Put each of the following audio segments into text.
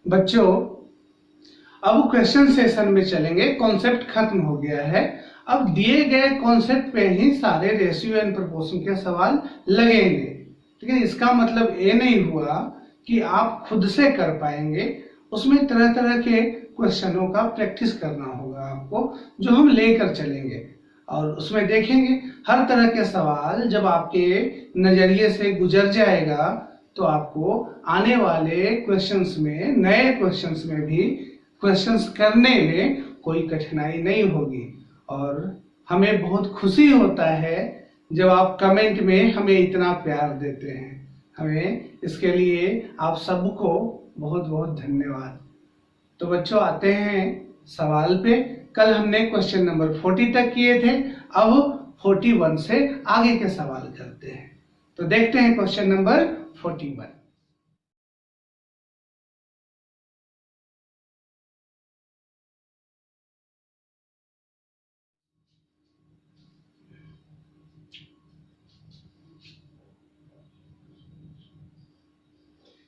बच्चों, अब question session में चलेंगे। कॉन्सेप्ट खत्म हो गया है। अब दिए गए कॉन्सेप्ट पे ही सारे रेशियो एंड प्रोपोर्शन के सवाल लगेंगे। ठीक है, इसका मतलब ये नहीं हुआ कि आप खुद से कर पाएंगे। उसमें तरह तरह के क्वेश्चनों का प्रैक्टिस करना होगा आपको, जो हम लेकर चलेंगे और उसमें देखेंगे हर तरह के सवाल जब आपके नजरिए से गुजर जाएगा तो आपको आने वाले क्वेश्चंस में, नए क्वेश्चंस में भी क्वेश्चंस करने में कोई कठिनाई नहीं होगी। और हमें बहुत खुशी होता है जब आप कमेंट में हमें इतना प्यार देते हैं। हमें इसके लिए आप सबको बहुत बहुत धन्यवाद। तो बच्चों, आते हैं सवाल पे। कल हमने क्वेश्चन नंबर 40 तक किए थे, अब 41 से आगे के सवाल करते हैं। तो देखते हैं क्वेश्चन नंबर 41।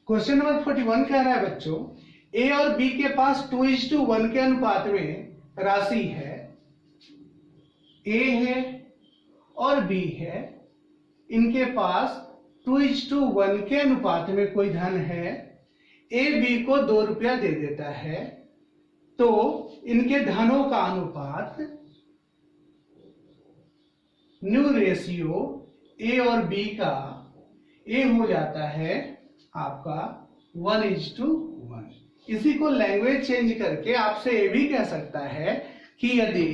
क्वेश्चन नंबर 41 कह रहा है बच्चों, ए और बी के पास 2:1 के अनुपात में राशि है। ए है और बी है, इनके पास 2:1 के अनुपात में कोई धन है। ए बी को 2 रुपया दे देता है, तो इनके धनों का अनुपात, न्यू रेशियो ए और बी का, ए हो जाता है आपका 1:1। इसी को लैंग्वेज चेंज करके आपसे ये भी कह सकता है कि यदि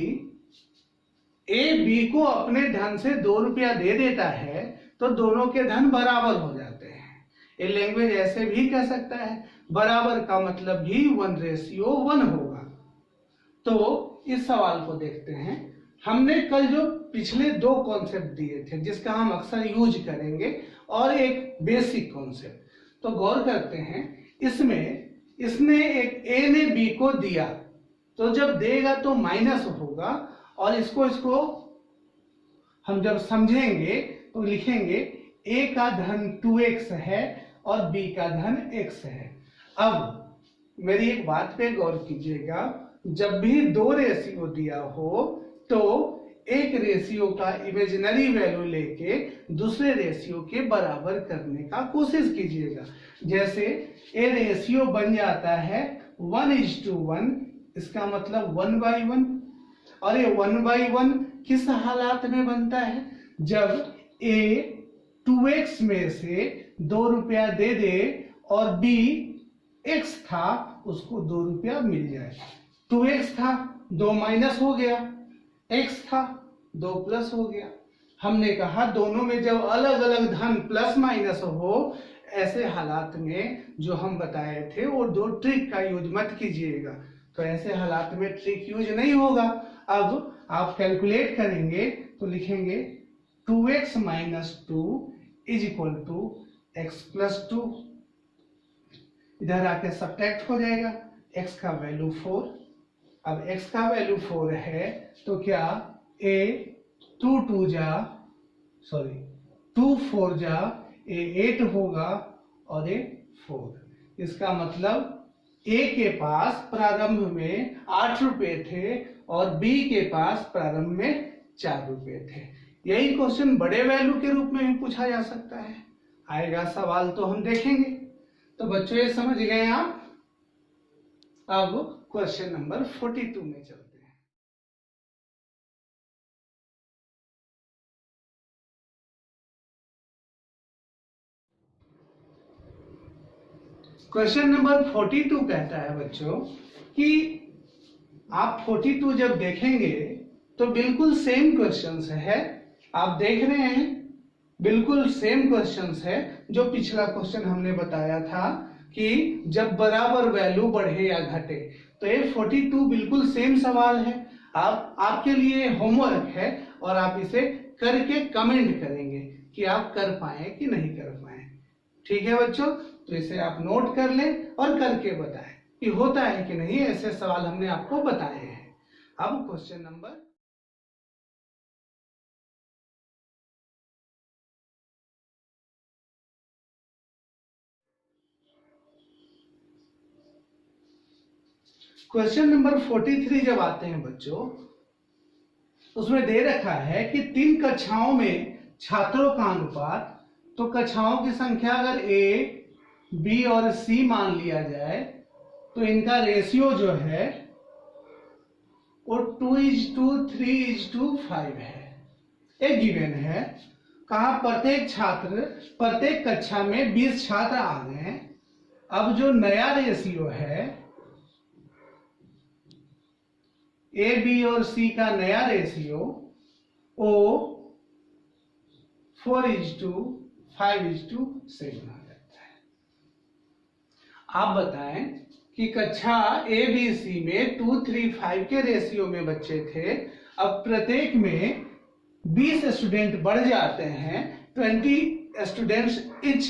ए बी को अपने धन से 2 रुपया दे देता है तो दोनों के धन बराबर हो जाते हैं। ये लैंग्वेज ऐसे भी कह सकता है, बराबर का मतलब भी 1:1 होगा। तो इस सवाल को देखते हैं। हमने कल जो पिछले 2 कॉन्सेप्ट दिए थे जिसका हम अक्सर यूज करेंगे, और एक बेसिक कॉन्सेप्ट, तो गौर करते हैं। इसमें इसने एक ए ने बी को दिया, तो जब देगा तो माइनस होगा, और इसको हम जब समझेंगे तो लिखेंगे ए का धन 2x है और बी का धन x है। अब मेरी एक बात पे गौर कीजिएगा, जब भी 2 रेशियो दिया हो तो एक रेशियो का इमेजिनरी वैल्यू लेके दूसरे रेशियो के बराबर करने का कोशिश कीजिएगा। जैसे ए रेशियो बन जाता है 1:1, इसका मतलब 1/1। और ये 1/1 किस हालात में बनता है? जब ए 2x में से 2 रुपया दे दे और बी x था उसको 2 रुपया मिल जाए। 2x था, 2 माइनस हो गया, x था 2 प्लस हो गया। हमने कहा दोनों में जब अलग अलग धन प्लस माइनस हो, ऐसे हालात में जो हम बताए थे वो 2 ट्रिक का यूज मत कीजिएगा। तो ऐसे हालात में ट्रिक यूज नहीं होगा। अब आप कैलकुलेट करेंगे तो लिखेंगे 2x - 2 = x + 2। इधर आके सब्ट्रैक्ट हो जाएगा, x का वैल्यू 4। अब x का वैल्यू 4 है तो क्या a 2 4 जा a 8 होगा और a 4। इसका मतलब a के पास प्रारंभ में 8 रुपए थे और b के पास प्रारंभ में 4 रुपए थे। यही क्वेश्चन बड़े वैल्यू के रूप में भी पूछा जा सकता है। आएगा सवाल तो हम देखेंगे। तो बच्चों, ये समझ गए आप। अब क्वेश्चन नंबर 42 में चलते हैं। क्वेश्चन नंबर 42 कहता है बच्चों कि आप 42 जब देखेंगे तो बिल्कुल सेम क्वेश्चंस है। आप देख रहे हैं, बिल्कुल सेम क्वेश्चंस है जो पिछला क्वेश्चन हमने बताया था कि जब बराबर वैल्यू बढ़े या घटे। तो ये 42 बिल्कुल सेम सवाल है। आपके लिए होमवर्क है और आप इसे करके कमेंट करेंगे कि आप कर पाए कि नहीं कर पाए। ठीक है बच्चों, तो इसे आप नोट कर लें और करके बताएं कि होता है कि नहीं। ऐसे सवाल हमने आपको बताए हैं। अब क्वेश्चन नंबर क्वेश्चन नंबर 43 जब आते हैं बच्चों, उसमें दे रखा है कि 3 कक्षाओं में छात्रों का अनुपात, तो कक्षाओं की संख्या अगर ए, बी और सी मान लिया जाए तो इनका रेशियो जो है वो 2:3:5 है। एक गिवन है, कहा प्रत्येक कक्षा में 20 छात्र आ गए। अब जो नया रेशियो है ए, बी और सी का नया रेशियो ओ 4:5:7 आ जाता है। आप बताएं कि कक्षा ए, बी, सी में 2:3:5 के रेशियो में बच्चे थे, अब प्रत्येक में 20 स्टूडेंट बढ़ जाते हैं, 20 स्टूडेंट्स इच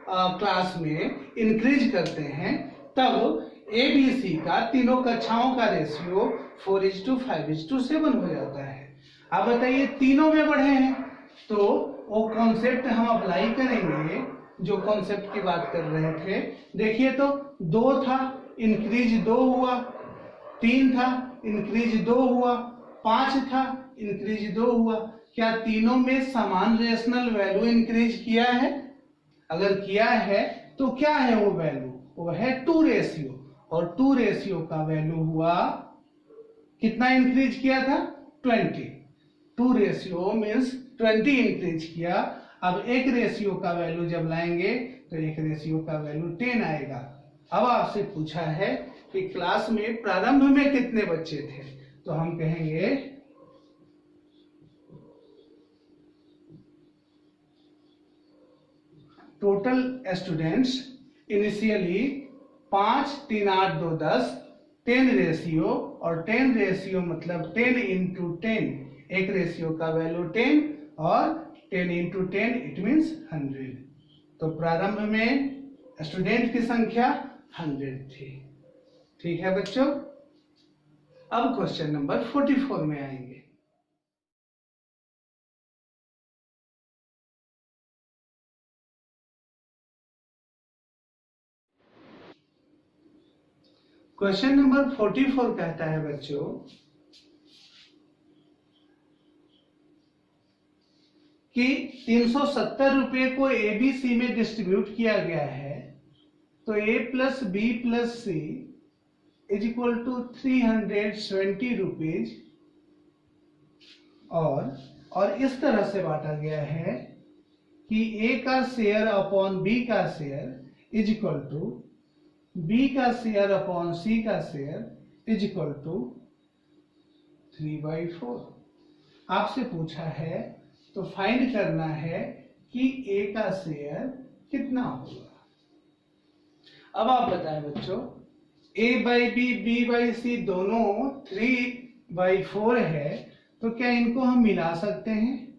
क्लास में इंक्रीज करते हैं, तब ए, बी, सी का तीनों कक्षाओं का रेशियो 4:5:7 हो जाता है। अब बताइए तीनों में बढ़े हैं, तो वो कॉन्सेप्ट हम अप्लाई करेंगे जो कॉन्सेप्ट की बात कर रहे थे। देखिए तो 2 था, इंक्रीज 2 हुआ, 3 था, इंक्रीज 2 हुआ, 5 था, इंक्रीज 2 हुआ। क्या तीनों में समान रेशनल वैल्यू इंक्रीज किया है? अगर किया है तो क्या है वो वैल्यू? वो है 2 रेशियो, और 2 रेशियो का वैल्यू हुआ, कितना इंक्रीज किया था? 20। 2 रेशियो मीन्स 20 इंक्रीज किया। अब एक रेशियो का वैल्यू जब लाएंगे तो एक रेशियो का वैल्यू 10 आएगा। अब आपसे पूछा है कि क्लास में प्रारंभ में कितने बच्चे थे, तो हम कहेंगे टोटल स्टूडेंट्स इनिशियली 5, 3, 8, 2, 10, 10 रेशियो, और 10 रेशियो मतलब 10 into 10, एक रेशियो का वैल्यू 10 और 10 into 10 इट मीन्स 100। तो प्रारंभ में स्टूडेंट की संख्या 100 थी। ठीक है बच्चों, अब क्वेश्चन नंबर 44 में आएंगे। क्वेश्चन नंबर 44 कहता है बच्चों कि 370 रुपए को एबीसी में डिस्ट्रीब्यूट किया गया है, तो A plus B plus C is equal to 370 rupees, और इस तरह से बांटा गया है कि ए का शेयर अपॉन बी का share is equal to B का शेयर अपॉन सी का शेयर इज इक्वल टू 3/4। आपसे पूछा है तो फाइंड करना है कि ए का शेयर कितना होगा। अब आप बताएं बच्चों, ए बाई बी, बी बाई सी दोनों 3/4 है, तो क्या इनको हम मिला सकते हैं?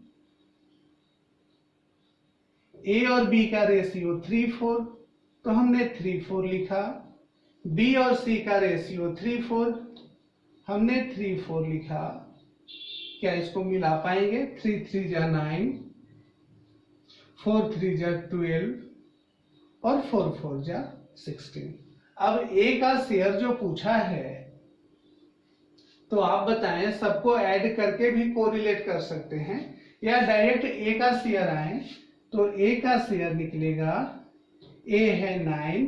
ए और बी का रेशियो 3:4, तो हमने 3:4 लिखा। बी और सी का रेशियो 3:4, हमने 3:4 लिखा। क्या इसको मिला पाएंगे? 3 3 जा 9, 4 3 जा 12 और 4 4 जा 16। अब ए का शेयर जो पूछा है, तो आप बताएं सबको ऐड करके भी कोरिलेट कर सकते हैं या डायरेक्ट ए का शेयर आए, तो ए का शेयर निकलेगा, ए है 9,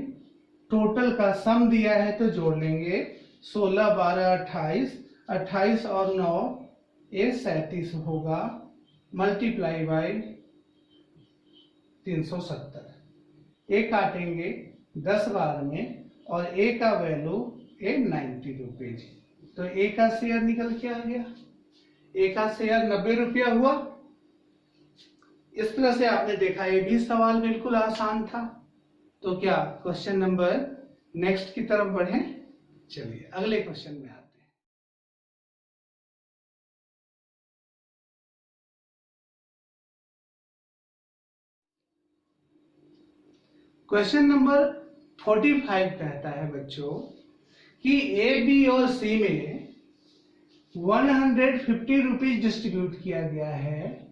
टोटल का सम दिया है तो जोड़ लेंगे, 16 12 28, 28 और 9 ये 37 होगा, मल्टीप्लाई बाय 370। ए काटेंगे 10 बार में, और ए का वैल्यू ए 90 रुपीज, तो ए का शेयर निकल के आ गया। ए का शेयर 90 रुपया हुआ। इस तरह से आपने देखा, ये भी सवाल बिल्कुल आसान था। तो क्या क्वेश्चन नंबर नेक्स्ट की तरफ बढ़े? चलिए अगले क्वेश्चन में आते हैं। क्वेश्चन नंबर 45 कहता है बच्चों कि ए, बी और सी में 150 रुपीज डिस्ट्रीब्यूट किया गया है,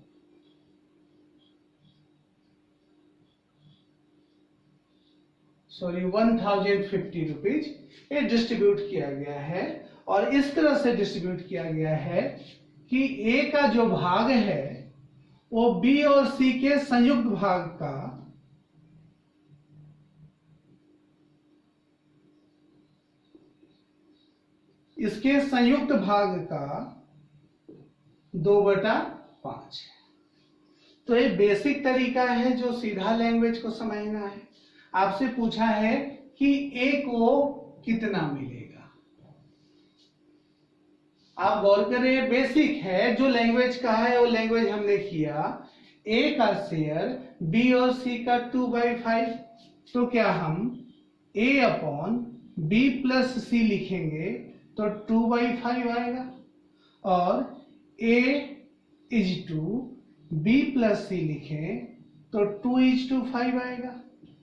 सॉरी 1050 रुपीज ये डिस्ट्रीब्यूट किया गया है। और इस तरह से डिस्ट्रीब्यूट किया गया है कि ए का जो भाग है वो बी और सी के संयुक्त भाग का इसके संयुक्त भाग का 2/5 है। तो ये बेसिक तरीका है जो सीधा लैंग्वेज को समझना है। आपसे पूछा है कि ए को कितना मिलेगा। आप गौर करें, बेसिक है, जो लैंग्वेज का है वो लैंग्वेज हमने किया। ए का शेयर बी और सी का 2/5, तो क्या हम ए अपॉन बी प्लस सी लिखेंगे तो 2/5 आएगा, और ए इज टू बी प्लस सी लिखें तो 2:5 आएगा।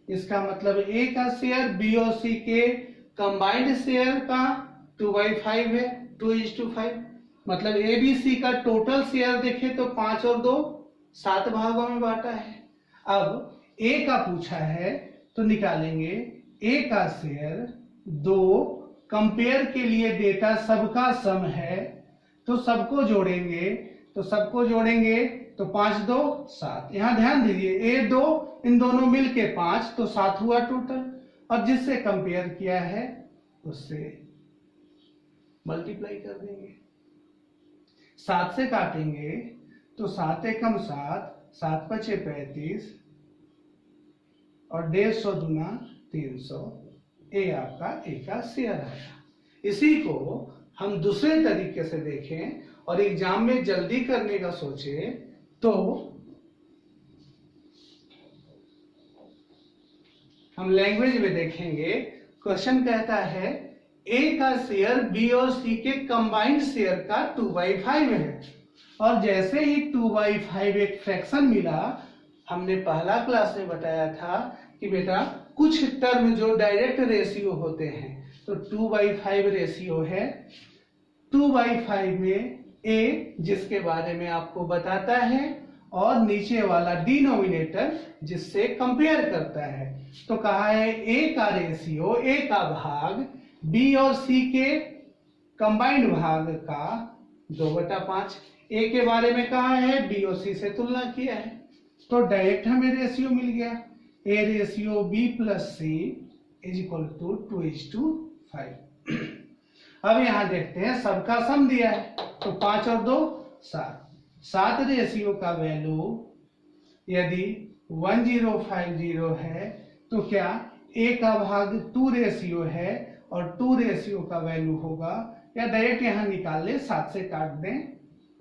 इसका मतलब ए का शेयर बी और सी के कंबाइंड शेयर का 2/5 है, 2:5। मतलब ए बी सी का टोटल शेयर देखें तो 5 और 2 7 भागों में बांटा है। अब ए का पूछा है तो निकालेंगे ए का शेयर 2, कंपेयर के लिए डेटा सबका सम है तो सबको जोड़ेंगे, तो 5 2 7। यहां ध्यान दीजिए, ए 2 इन दोनों मिलके 5 तो 7 हुआ टोटल, और जिससे कंपेयर किया है उससे मल्टीप्लाई कर देंगे। 7 से काटेंगे तो 7 एकम 7, 7 पचे 35 और 150 दूना 300। ए आपका ए का शेयर आया। इसी को हम दूसरे तरीके से देखें और एग्जाम में जल्दी करने का सोचे तो हम लैंग्वेज में देखेंगे। क्वेश्चन कहता है ए का शेयर बी और सी के कंबाइंड शेयर का 2/5 है, और जैसे ही 2/5 एक फ्रैक्शन मिला, हमने पहला क्लास में बताया था कि बेटा कुछ टर्म जो डायरेक्ट रेशियो होते हैं, तो 2/5 रेशियो है। 2/5 में ए जिसके बारे में आपको बताता है और नीचे वाला डिनोमिनेटर जिससे कंपेयर करता है। तो कहा है ए का रेशियो, ए का भाग बी और सी के कंबाइंड भाग का 2/5। ए के बारे में कहा है, बी और सी से तुलना किया है, तो डायरेक्ट हमें रेशियो मिल गया। A ratio B plus C is equal to 2:5। अब यहां देखते हैं, सबका सम दिया है तो 5 और 2 7। 7 रेशियो का वैल्यू यदि 1050 है तो क्या ए का भाग 2 रेशियो है और 2 रेशियो का वैल्यू होगा, या डायरेक्ट यहां निकाल ले, 7 से काट दें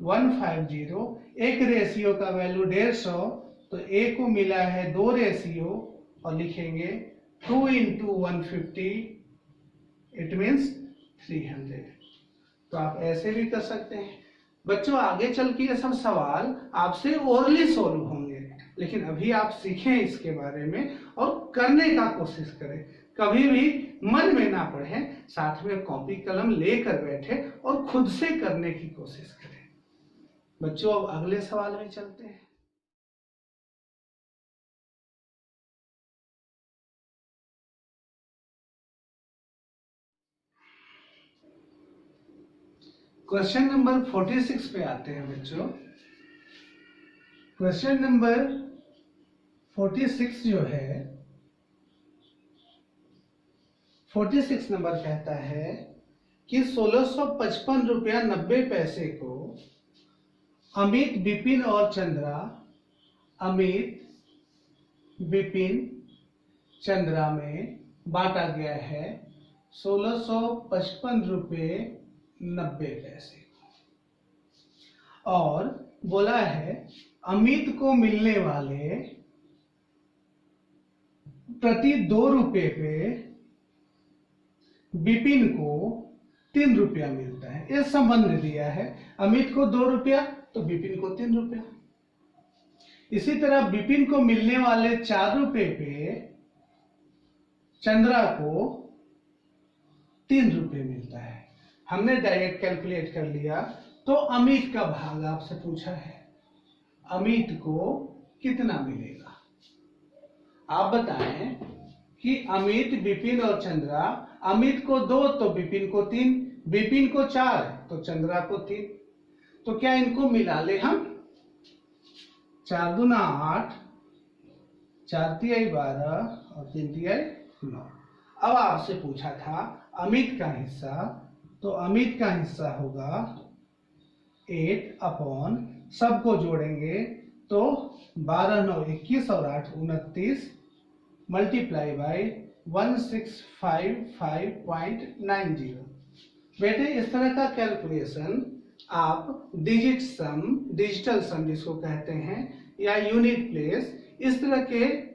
150। एक रेशियो का वैल्यू 150, तो ए को मिला है 2 रेशियो और लिखेंगे 2 × 150 इट मीन्स 300। तो आप ऐसे भी कर सकते हैं। बच्चों आगे चल के ये सब सवाल आपसे ओरली सोल्व होंगे, लेकिन अभी आप सीखें इसके बारे में और करने का कोशिश करें। कभी भी मन में ना पढ़ें, साथ में कॉपी कलम लेकर बैठे और खुद से करने की कोशिश करें। बच्चों अब अगले सवाल में चलते हैं। क्वेश्चन नंबर 46 पे आते हैं बच्चों। क्वेश्चन नंबर 46 जो है, 46 नंबर कहता है कि 1655 रुपया 90 पैसे को अमित, विपिन और चंद्रा, अमित, विपिन, चंद्रा में बांटा गया है 1655 रुपये 90 पैसे को, और बोला है अमित को मिलने वाले प्रति 2 रुपये पे विपिन को 3 रुपया मिलता है। यह संबंध दिया है, अमित को 2 रुपया तो विपिन को 3 रुपया। इसी तरह विपिन को मिलने वाले 4 रुपये पे चंद्रा को 3 रुपये मिलता है। हमने डायरेक्ट कैलकुलेट कर लिया। तो अमित का भाग आपसे पूछा है, अमित को कितना मिलेगा। आप बताएं कि अमित, विपिन और चंद्रा, अमित को 2 तो विपिन को 3, विपिन को 4 तो चंद्रा को 3। तो क्या इनको मिला ले हम? 4 दूना 8, 4 तिहाई 12 और 3 तिहाई 9। अब आपसे पूछा था अमित का हिस्सा, तो अमित का हिस्सा होगा 8 अपॉन, सबको जोड़ेंगे तो 12 9 21 और 8 29 मल्टीप्लाई बाय 1655.90। बेटे इस तरह का कैलकुलेशन आप डिजिटल सम जिसको कहते हैं या यूनिट प्लेस, इस तरह के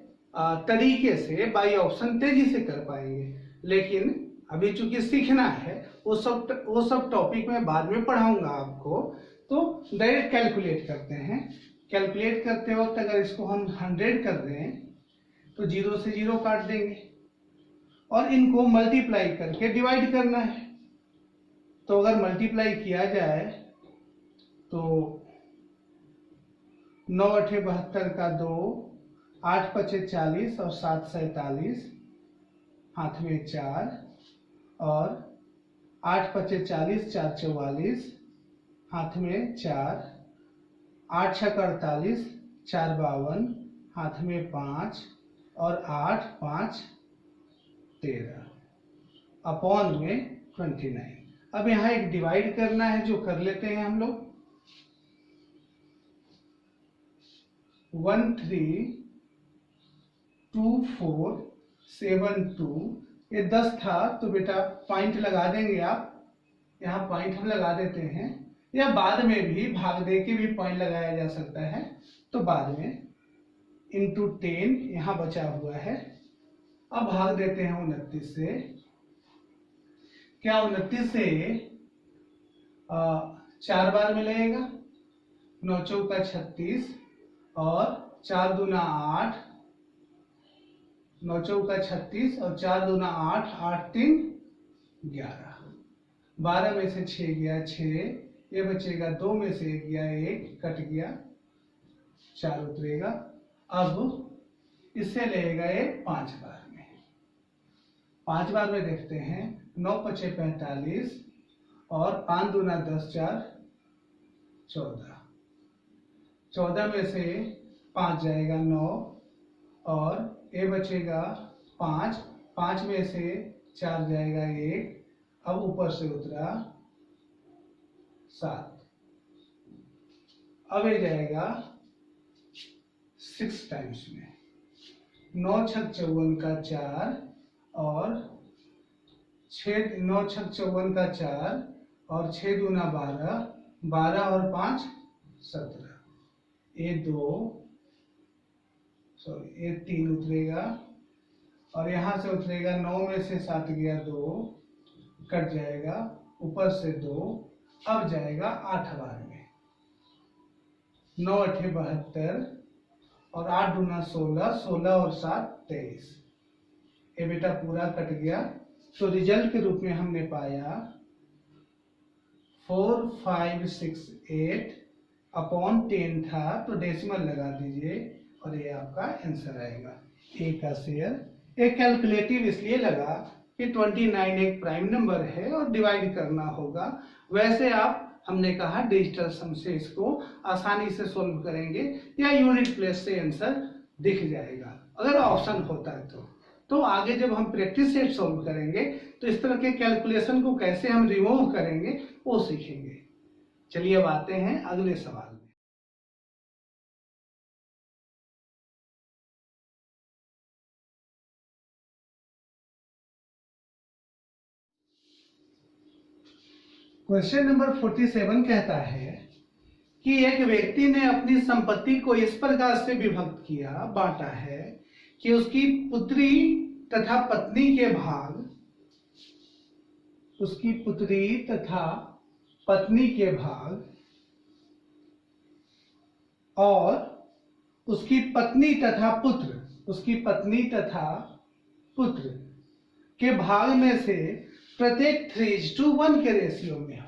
तरीके से बाई ऑप्शन तेजी से कर पाएंगे। लेकिन अभी चूंकि सीखना है, वो सब टॉपिक में बाद में पढ़ाऊंगा आपको। तो डायरेक्ट कैलकुलेट करते हैं। कैलकुलेट करते वक्त अगर इसको हम 100 कर दें तो 0 से 0 काट देंगे और इनको मल्टीप्लाई करके डिवाइड करना है। तो अगर मल्टीप्लाई किया जाए तो 9 8 72 का 2, 8 5 40 और 7 47, हाथ में 4 और 8 5 40 4 44, हाथ में 4, 8 6 48 4 52, हाथ में 5 और 8 5 13 अपॉन में 29। अब यहाँ एक डिवाइड करना है जो कर लेते हैं हम लोग। 1 3 2 4 7 2, ये 10 था तो बेटा पॉइंट लगा देंगे आप। यहाँ पॉइंट हम लगा देते हैं, या बाद में भी भाग दे के भी पॉइंट लगाया जा सकता है, तो बाद में इंटू 10 यहाँ बचा हुआ है। अब भाग देते हैं 29 से। क्या 29 से 4 बार मिलेगा? 9 चौका 36 और 4 दूना 8, 9 चौका 36 और 4 दूना 8, 8 3 11। 12 में से 6 गया 6, ये बचेगा 2 में से 1 गया 1, कट गया 4 उतरेगा। अब इससे लेगा ये 5 बार में। 5 बार में देखते हैं। 9 5 45 और 5 दूना 10 4 14। 14 में से 5 जाएगा 9 और ये बचेगा 5, 5 में से 4 जाएगा 1, अब ऊपर से उतरा 7। अब ये जाएगा 6 टाइम्स में। 9 छक 54 का 4 और 9 छक 54 का 4 और 6 दूना 12, 12 और 5 17। ये 3 उतरेगा और यहां से उतरेगा 9 में से 7 गया 2, कट जाएगा, ऊपर से 2, अब जाएगा 8 बार में। 9 8 72 और 8 दूना 16, 16 और 7 23। ये बेटा पूरा कट गया। तो रिजल्ट के रूप में हमने पाया 4 5 6 8 अपॉन 10 था, तो डेसिमल लगा दीजिए और ये आपका आंसर आएगा। ए का शेयर। एक कैलकुलेटिव इसलिए लगा कि 29 एक प्राइम नंबर है और डिवाइड करना होगा। वैसे आप, हमने कहा डिजिटल सम से इसको आसानी से सोल्व करेंगे या यूनिट प्लेस से आंसर दिख जाएगा अगर ऑप्शन होता है तो आगे जब हम प्रैक्टिस सेट सोल्व करेंगे तो इस तरह के कैलकुलेशन को कैसे हम रिमूव करेंगे वो सीखेंगे। चलिए अब आते हैं अगले सवाल में। क्वेश्चन नंबर 47 कहता है कि एक व्यक्ति ने अपनी संपत्ति को इस प्रकार से विभक्त किया, बांटा है कि उसकी पुत्री तथा पत्नी के भाग, उसकी पुत्री तथा पत्नी के भाग और उसकी पत्नी तथा पुत्र, उसकी पत्नी तथा पुत्र के भाग में से प्रत्येक 3:1 के रेशियो में हो।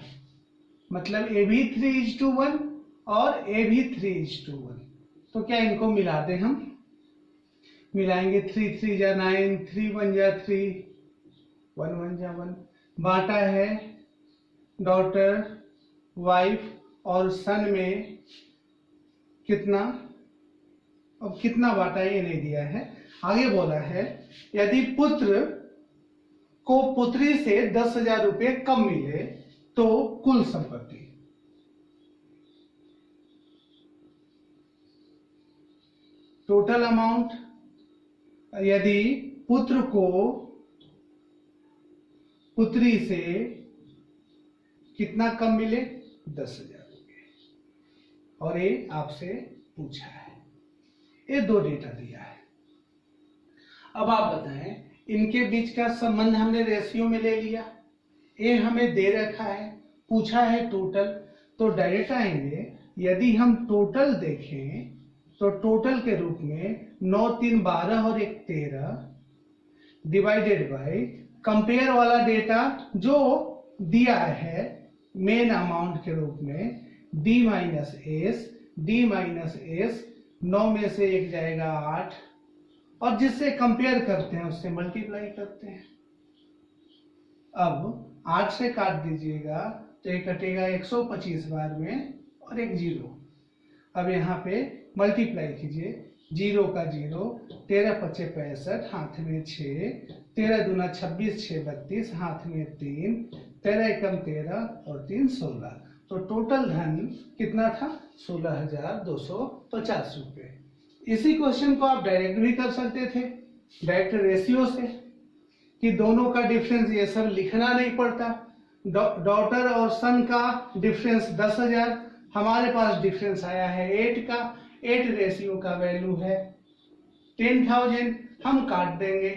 मतलब ए भी 3:1 और ए भी 3:1। तो क्या इनको मिला दें हम? मिलाएंगे 3 3 जा 9, 3 1 जा 3, 1 1 जा 1। बांटा है डॉटर, वाइफ और सन में कितना, अब कितना बांटा ये नहीं दिया है। आगे बोला है यदि पुत्र को पुत्री से 10,000 रुपये कम मिले तो कुल संपत्ति। टोटल अमाउंट, यदि पुत्र को पुत्री से कितना कम मिले, 10,000 रुपये, और ये आपसे पूछा है। ये दो डेटा दिया है। अब आप बताएं, इनके बीच का संबंध हमने रेशियो में ले लिया, ये हमें दे रखा है, पूछा है टोटल, तो डायरेक्ट आएंगे। यदि हम टोटल देखें तो टोटल के रूप में 9 3 12 और 1 13 डिवाइडेड बाय कंपेयर वाला डेटा जो दिया है मेन अमाउंट के रूप में d minus S, d minus S, 9 में से 1 जाएगा 8, और जिससे कंपेयर करते हैं उससे मल्टीप्लाई करते हैं। अब 8 से काट दीजिएगा तो ये कटेगा 125 बार में और 1 0। अब यहाँ पे मल्टीप्लाई कीजिए, 0 का 0, 13 5 65, हाथ में 6, 13 दूना 26, 6 32, हाथ में 3, 13 एकम 13 और 3 16। तो टोटल धन कितना था, 16,250 रुपये। इसी क्वेश्चन को आप डायरेक्ट भी कर सकते थे, डायरेक्ट रेशियो से, कि दोनों का डिफरेंस ये सब लिखना नहीं पड़ता। डॉटर और सन का डिफरेंस 10,000, हमारे पास डिफरेंस आया है 8 का, 8 रेशियो का वैल्यू है 10,000, हम काट देंगे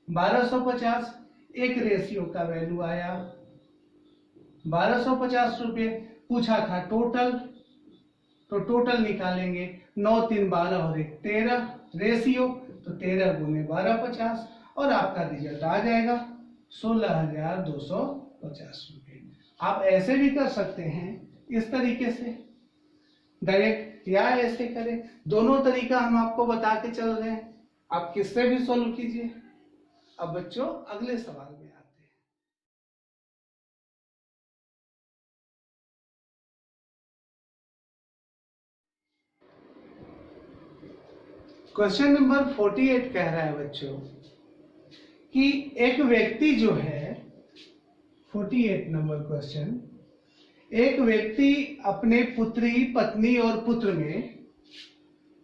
1250, एक रेशियो का वैल्यू आया 1250 रुपये। पूछा था टोटल, तो टोटल निकालेंगे, 9 3 12 और 1 13 रेशियो, तो 13 गुने 12 50, और आपका रिजल्ट आ जाएगा 16,250 रुपये। आप ऐसे भी कर सकते हैं, इस तरीके से डायरेक्ट, या ऐसे करें, दोनों तरीका हम आपको बता के चल रहे हैं, आप किससे भी सोल्व कीजिए। अब बच्चों अगले सवाल में आते हैं। क्वेश्चन नंबर 48 कह रहा है बच्चों कि एक व्यक्ति जो है, 48 नंबर क्वेश्चन, एक व्यक्ति अपने पुत्री, पत्नी और पुत्र में,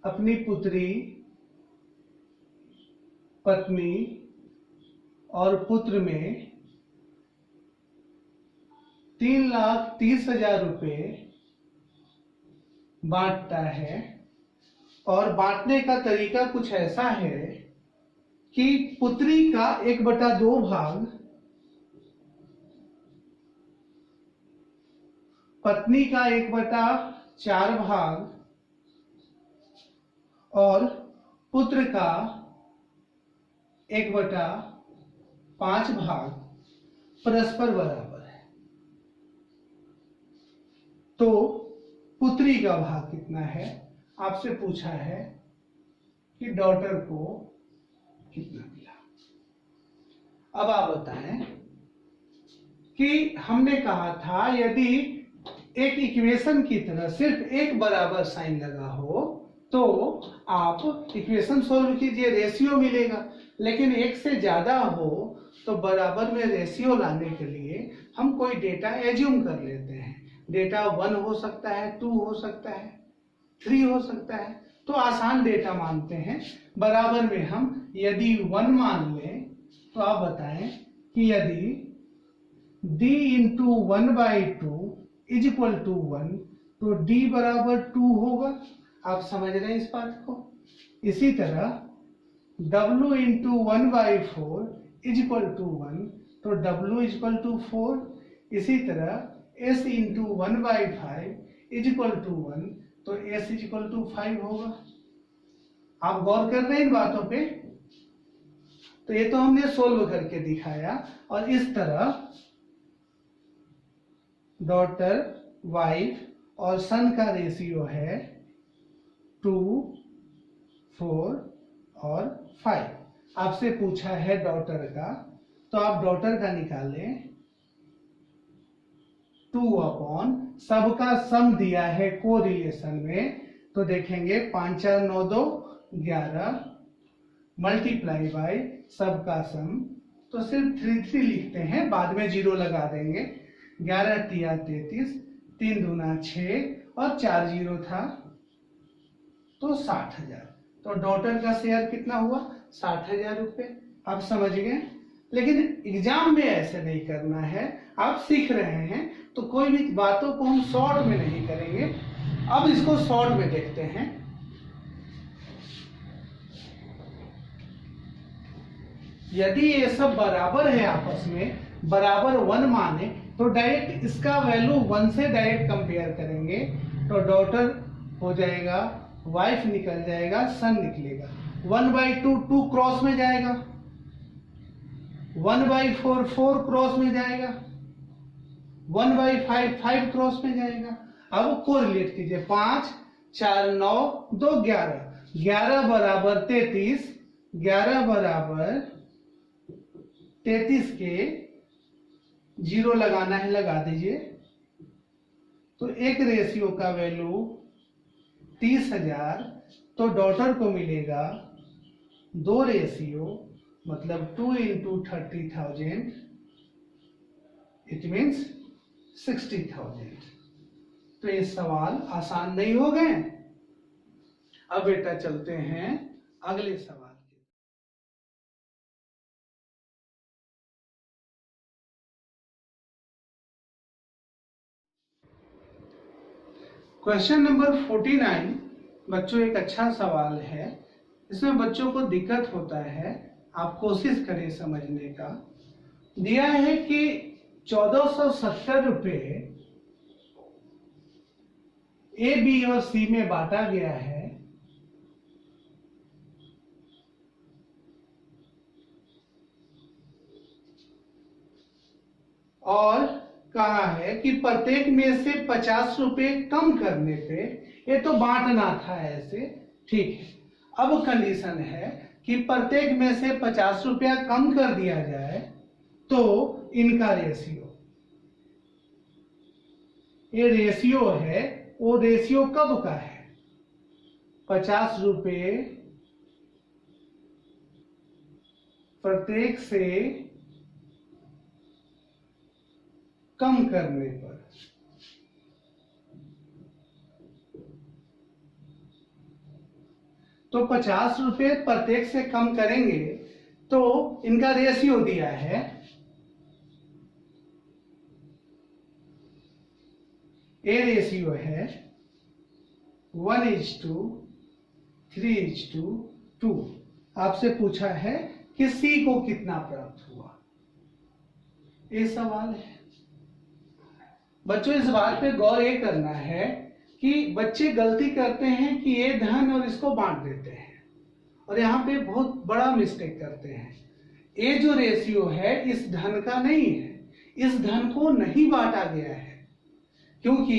अपनी पुत्री, पत्नी और पुत्र में 3,30,000 रुपये बांटता है, और बांटने का तरीका कुछ ऐसा है कि पुत्री का 1/2 भाग, पत्नी का 1/4 भाग और पुत्र का 1/5 भाग परस्पर बराबर है। तो पुत्री का भाग कितना है, आपसे पूछा है कि डॉटर को कितना मिला। अब आप बताएं कि हमने कहा था यदि एक इक्वेशन की तरह सिर्फ एक बराबर साइन लगा हो तो आप इक्वेशन सोल्व कीजिए, रेशियो मिलेगा। लेकिन एक से ज्यादा हो तो बराबर में रेशियो लाने के लिए हम कोई डेटा एज्यूम कर लेते हैं। डेटा 1 हो सकता है, 2 हो सकता है, 3 हो सकता है, तो आसान डेटा मानते हैं। बराबर में हम यदि 1 मान लें तो आप बताएं कि यदि d into 1/2 is equal to 1 तो d बराबर 2 होगा। आप समझ रहे हैं इस बात को। इसी तरह w into 1/4 is equal to 1 तो w इज इक्वल टू 4। इसी तरह s into 1/5 is equal to 1 तो s इज इक्वल टू 5 होगा। आप गौर कर रहे हैं इन बातों पे। तो ये तो हमने सोल्व करके दिखाया, और इस तरह डॉटर, वाइफ और सन का रेशियो है 2, 4 और 5। आपसे पूछा है डॉटर का, तो आप डॉटर का निकालें 2 अपॉन सबका सम दिया है कोरिलेशन में, तो देखेंगे 5 4 9 2 11 मल्टीप्लाई बाय सबका सम, तो सिर्फ 3 3 लिखते हैं, बाद में 0 लगा देंगे। 11 तिया 33, 3 दूना 6 और 4 0 था तो 60,000। तो डॉटर का शेयर कितना हुआ? 60,000 रुपये। आप समझ गए। लेकिन एग्जाम में ऐसे नहीं करना है, आप सीख रहे हैं तो कोई भी बातों को हम शॉर्ट में नहीं करेंगे। अब इसको शॉर्ट में देखते हैं। यदि ये सब बराबर है आपस में, बराबर 1 माने, तो डायरेक्ट इसका वैल्यू 1 से डायरेक्ट कंपेयर करेंगे, तो डॉटर हो जाएगा, वाइफ निकल जाएगा, सन निकलेगा। 1/2 2 क्रॉस में जाएगा, 1/4 4 क्रॉस में जाएगा, 1/5 5 क्रॉस में जाएगा। अब कोरिलेट कीजिए, 5 4 9 2 11, 11 बराबर 33, 11 बराबर 33 के 0 लगाना है, लगा दीजिए। तो एक रेशियो का वैल्यू 30,000, तो डॉटर को मिलेगा 2 रेशियो, मतलब 2 × 30,000, इट मीन्स 60,000। तो ये सवाल आसान नहीं हो गए। अब बेटा चलते हैं अगले सवाल। क्वेश्चन नंबर 49 बच्चों एक अच्छा सवाल है। इसमें बच्चों को दिक्कत होता है, आप कोशिश करें समझने का। दिया है कि 1470 रुपये ए, बी और सी में बांटा गया है, और कहा है कि प्रत्येक में से 50 रुपए कम करने पे, ये तो बांटना था ऐसे, ठीक है। अब कंडीशन है कि प्रत्येक में से 50 रुपया कम कर दिया जाए, तो इनका रेशियो, ये रेशियो है, वो रेशियो कब का है? 50 रुपये प्रत्येक से कम करने पर। तो 50 रुपये प्रत्येक से कम करेंगे, तो इनका रेशियो दिया है, ए रेशियो है 1:3:2। आपसे पूछा है कि सी को कितना प्राप्त हुआ, ये सवाल है। बच्चों इस बात पे गौर ये करना है कि बच्चे गलती करते हैं कि ये धन और इसको बांट देते हैं, और यहाँ पे बहुत बड़ा मिस्टेक करते हैं। ये जो रेशियो है इस धन का नहीं है, इस धन को नहीं बांटा गया है, क्योंकि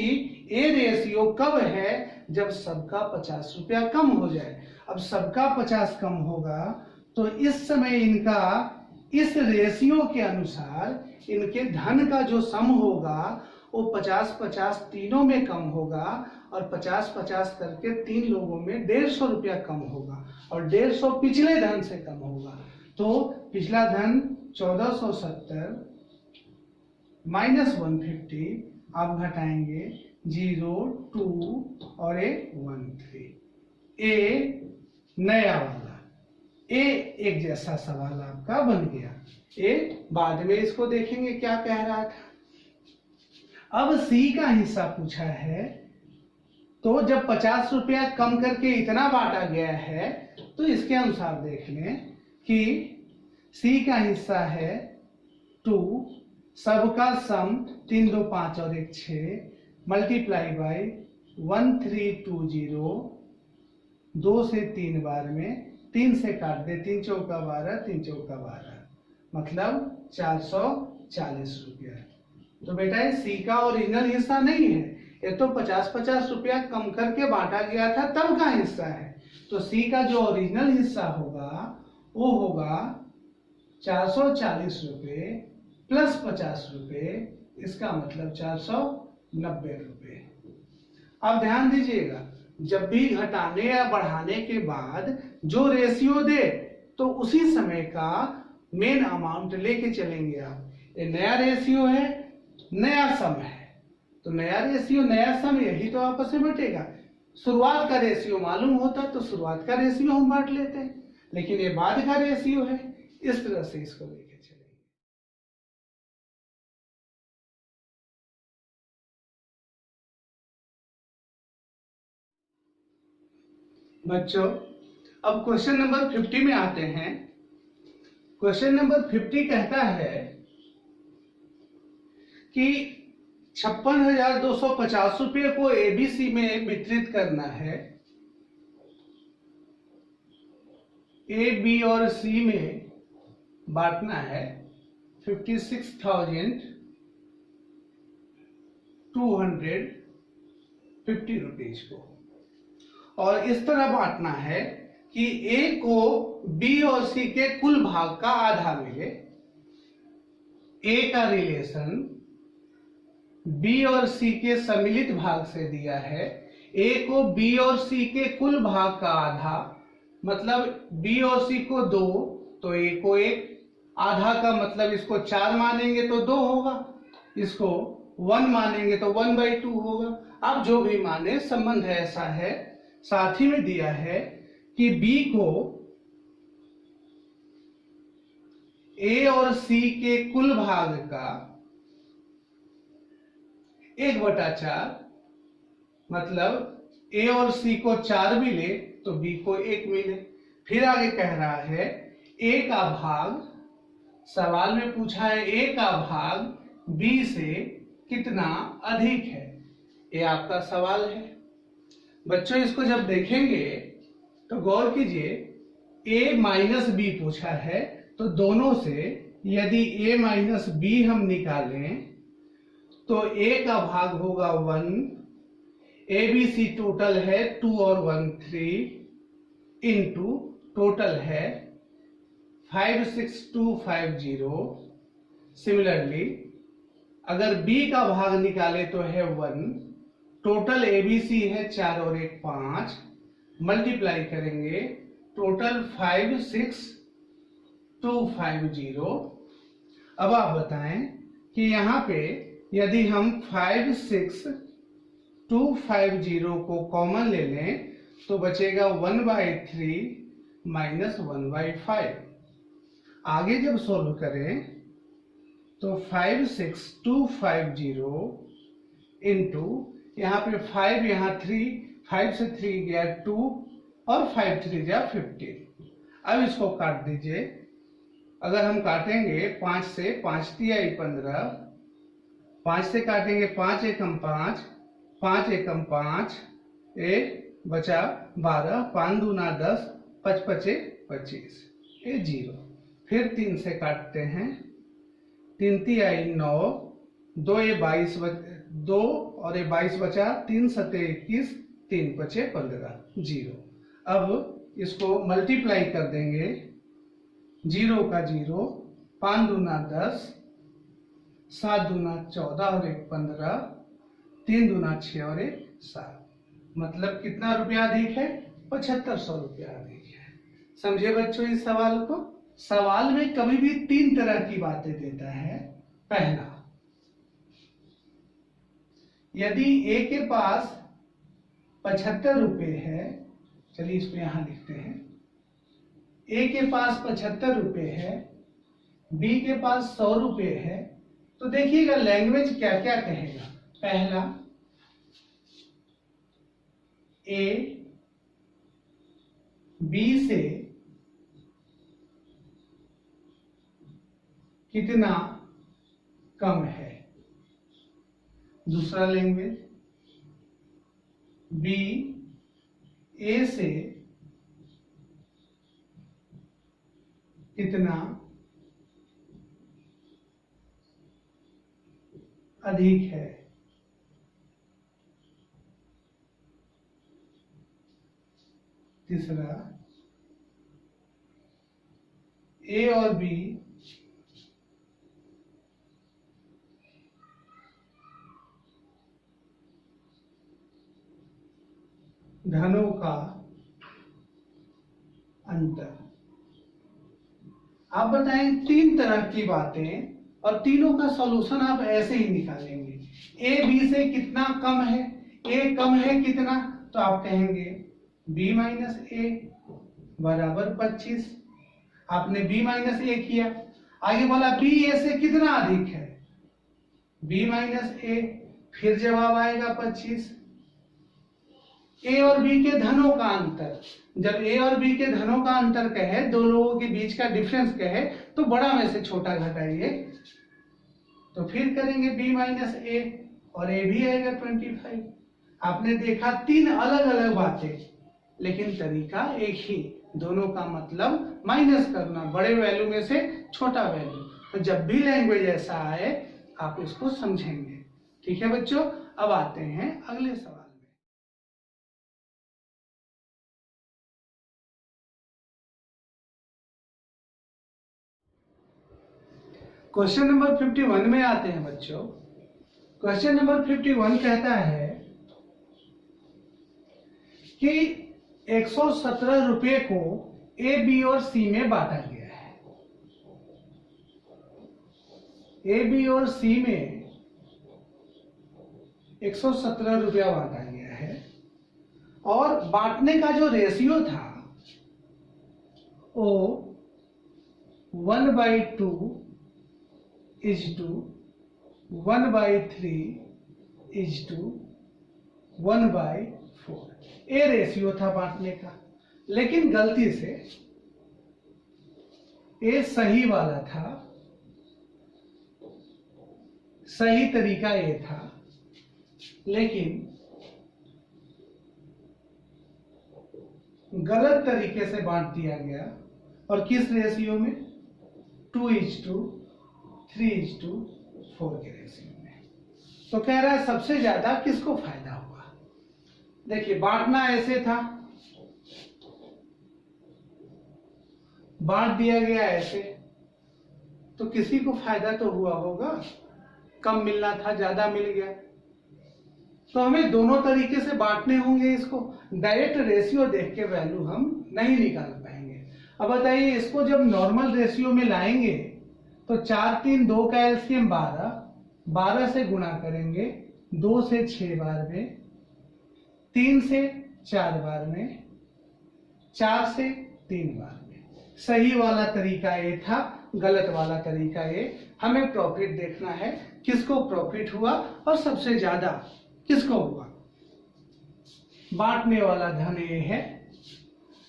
ये रेशियो कब है? जब सबका 50 रुपया कम हो जाए। अब सबका 50 कम होगा, तो इस समय इनका इस रेशियो के अनुसार इनके धन का जो सम होगा वो 50-50 तीनों में कम होगा, और 50-50 करके 3 लोगों में 150 रुपया कम होगा, और 150 पिछले धन से कम होगा। तो पिछला धन 1470 - 150, आप घटाएंगे 0 2 और 13। ए नया वाला, ए एक जैसा सवाल आपका बन गया। ए बाद में इसको देखेंगे क्या कह रहा था। अब सी का हिस्सा पूछा है, तो जब 50 रुपया कम करके इतना बांटा गया है, तो इसके अनुसार देख लें कि सी का हिस्सा है 2, सबका सम 3 2 5 और 1 6, मल्टीप्लाई बाय 1320, 2 से 3 बार में 3 से काट दे, 3 चौका 12, 3 चौका 12, मतलब 440 रुपया। तो बेटा ये सी का ओरिजिनल हिस्सा नहीं है, ये तो 50-50 रुपया कम करके बांटा गया था तब का हिस्सा है। तो सी का जो ओरिजिनल हिस्सा होगा वो होगा 440 रुपये प्लस 50 रुपये, इसका मतलब 490 रुपये। अब ध्यान दीजिएगा, जब भी घटाने या बढ़ाने के बाद जो रेशियो दे तो उसी समय का मेन अमाउंट लेके चलेंगे आप। ये नया रेशियो है, नया सम है, तो नया रेशियो नया सम यही तो आपस में बटेगा। शुरुआत का रेशियो मालूम होता तो शुरुआत का रेशियो हम बांट लेते हैं, लेकिन ये बाद का रेशियो है, इस तरह से इसको लेके चलेंगे। बच्चों अब क्वेश्चन नंबर 50 में आते हैं। क्वेश्चन नंबर 50 कहता है कि 56,250 रुपये को एबीसी में वितरित करना है। ए बी और सी में बांटना है 56,250 रुपीज को, और इस तरह बांटना है कि ए को बी और सी के कुल भाग का आधा मिले। ए का रिलेशन बी और सी के सम्मिलित भाग से दिया है। ए को बी और सी के कुल भाग का आधा, मतलब बी और सी को 2 तो ए को 1, आधा का मतलब इसको 4 मानेंगे तो 2 होगा, इसको 1 मानेंगे तो 1/2 होगा। आप जो भी माने, संबंध ऐसा है। साथ ही में दिया है कि बी को ए और सी के कुल भाग का 1/4, मतलब ए और सी को 4 मिले तो बी को 1 मिले। फिर आगे कह रहा है ए का भाग, सवाल में पूछा है ए का भाग बी से कितना अधिक है, ये आपका सवाल है। बच्चों इसको जब देखेंगे तो गौर कीजिए, a माइनस बी पूछा है, तो दोनों से यदि a माइनस बी हम निकालें तो a का भाग होगा 1, ए बी सी टोटल है 2 और 1 3 इंटू टोटल है 56250। सिमिलरली अगर b का भाग निकाले तो है 1, टोटल एबीसी है 4 और 1 5, मल्टीप्लाई करेंगे टोटल 56250। अब आप बताएं कि यहाँ पे यदि हम 56250 को कॉमन ले लें तो बचेगा 1/3 माइनस 1/5। आगे जब सोल्व करें तो 56250 इंटू यहाँ पे 5, यहाँ 3, 5 से 3 गया 2 और 5 3 गया 15। अब इसको काट दीजिए। अगर हम काटेंगे 5 से, 5 3 15, 5 से काटेंगे 5 एकम 5, 5 एकम 5, 1 बचा 12, 5 दूना 10, 5 पचे 25, ये 0। फिर 3 से काटते हैं, 3 3 आई 9, 2 ये 22 2 और ये 22 बचा, 3 सते 21, 3 पचे 15, 0। अब इसको मल्टीप्लाई कर देंगे, 0 का 0, 5 दूना 10, 7 दूना 14 और 1 15, 3 दूना 6 और 1 7। मतलब कितना रुपया अधिक है? 7500 रुपया अधिक है। समझे बच्चों इस सवाल को? सवाल में कभी भी 3 तरह की बातें देता है। पहला, यदि ए के पास 75 रुपये है, चलिए इसको यहां लिखते हैं, ए के पास 75 रुपये है, बी के पास 100 रुपये है, तो देखिएगा लैंग्वेज क्या क्या कहेगा। पहला, ए बी से कितना कम है। दूसरा लैंग्वेज, बी ए से कितना अधिक है। तीसरा ए और बी धनों का अंतर। आप बताएं तीन तरह की बातें और तीनों का सॉल्यूशन आप ऐसे ही निकालेंगे। ए बी से कितना कम है, ए कम है कितना, तो आप कहेंगे बी माइनस ए बराबर 25। आपने बी माइनस ए किया, आगे बोला बी ए से कितना अधिक है, बी माइनस ए, फिर जवाब आएगा 25। ए और बी के धनों का अंतर, जब ए और बी के धनों का अंतर कहे, दो लोगों के बीच का डिफरेंस कहे, तो बड़ा में से छोटा घटाइए, तो फिर करेंगे b माइनस ए और ए भी आएगा 25। आपने देखा तीन अलग अलग बातें, लेकिन तरीका एक ही, दोनों का मतलब माइनस करना, बड़े वैल्यू में से छोटा वैल्यू। तो जब भी लैंग्वेज ऐसा आए आप उसको समझेंगे। ठीक है बच्चों, अब आते हैं अगले सवाल। क्वेश्चन नंबर 51 में आते हैं बच्चों। क्वेश्चन नंबर 51 कहता है कि 117 रुपये को ए बी और सी में बांटा गया है। ए बी और सी में 117 रुपया बांटा गया है और बांटने का जो रेशियो था वो 1/2 is to 1/3 is to 1/4। A ratio था बांटने का, लेकिन गलती से ए सही वाला था, सही तरीका ए था, लेकिन गलत तरीके से बांट दिया गया। और किस रेशियो में, 2:3:4 के रेशियो में। तो कह रहा है सबसे ज्यादा किसको फायदा हुआ। देखिए बांटना ऐसे था, बांट दिया गया ऐसे, तो किसी को फायदा तो हुआ होगा, कम मिलना था ज्यादा मिल गया। तो हमें दोनों तरीके से बांटने होंगे इसको, डायरेक्ट रेशियो देख के वैल्यू हम नहीं निकाल पाएंगे। अब बताइए इसको जब नॉर्मल रेशियो में लाएंगे तो 4 3 2 का एलसीएम 12, 12 से गुणा करेंगे 2 से 6 बार में, 3 से 4 बार में, 4 से 3 बार में। सही वाला तरीका ये था, गलत वाला तरीका ये। हमें प्रॉफिट देखना है, किसको प्रॉफिट हुआ और सबसे ज्यादा किसको हुआ। बांटने वाला धन ये है।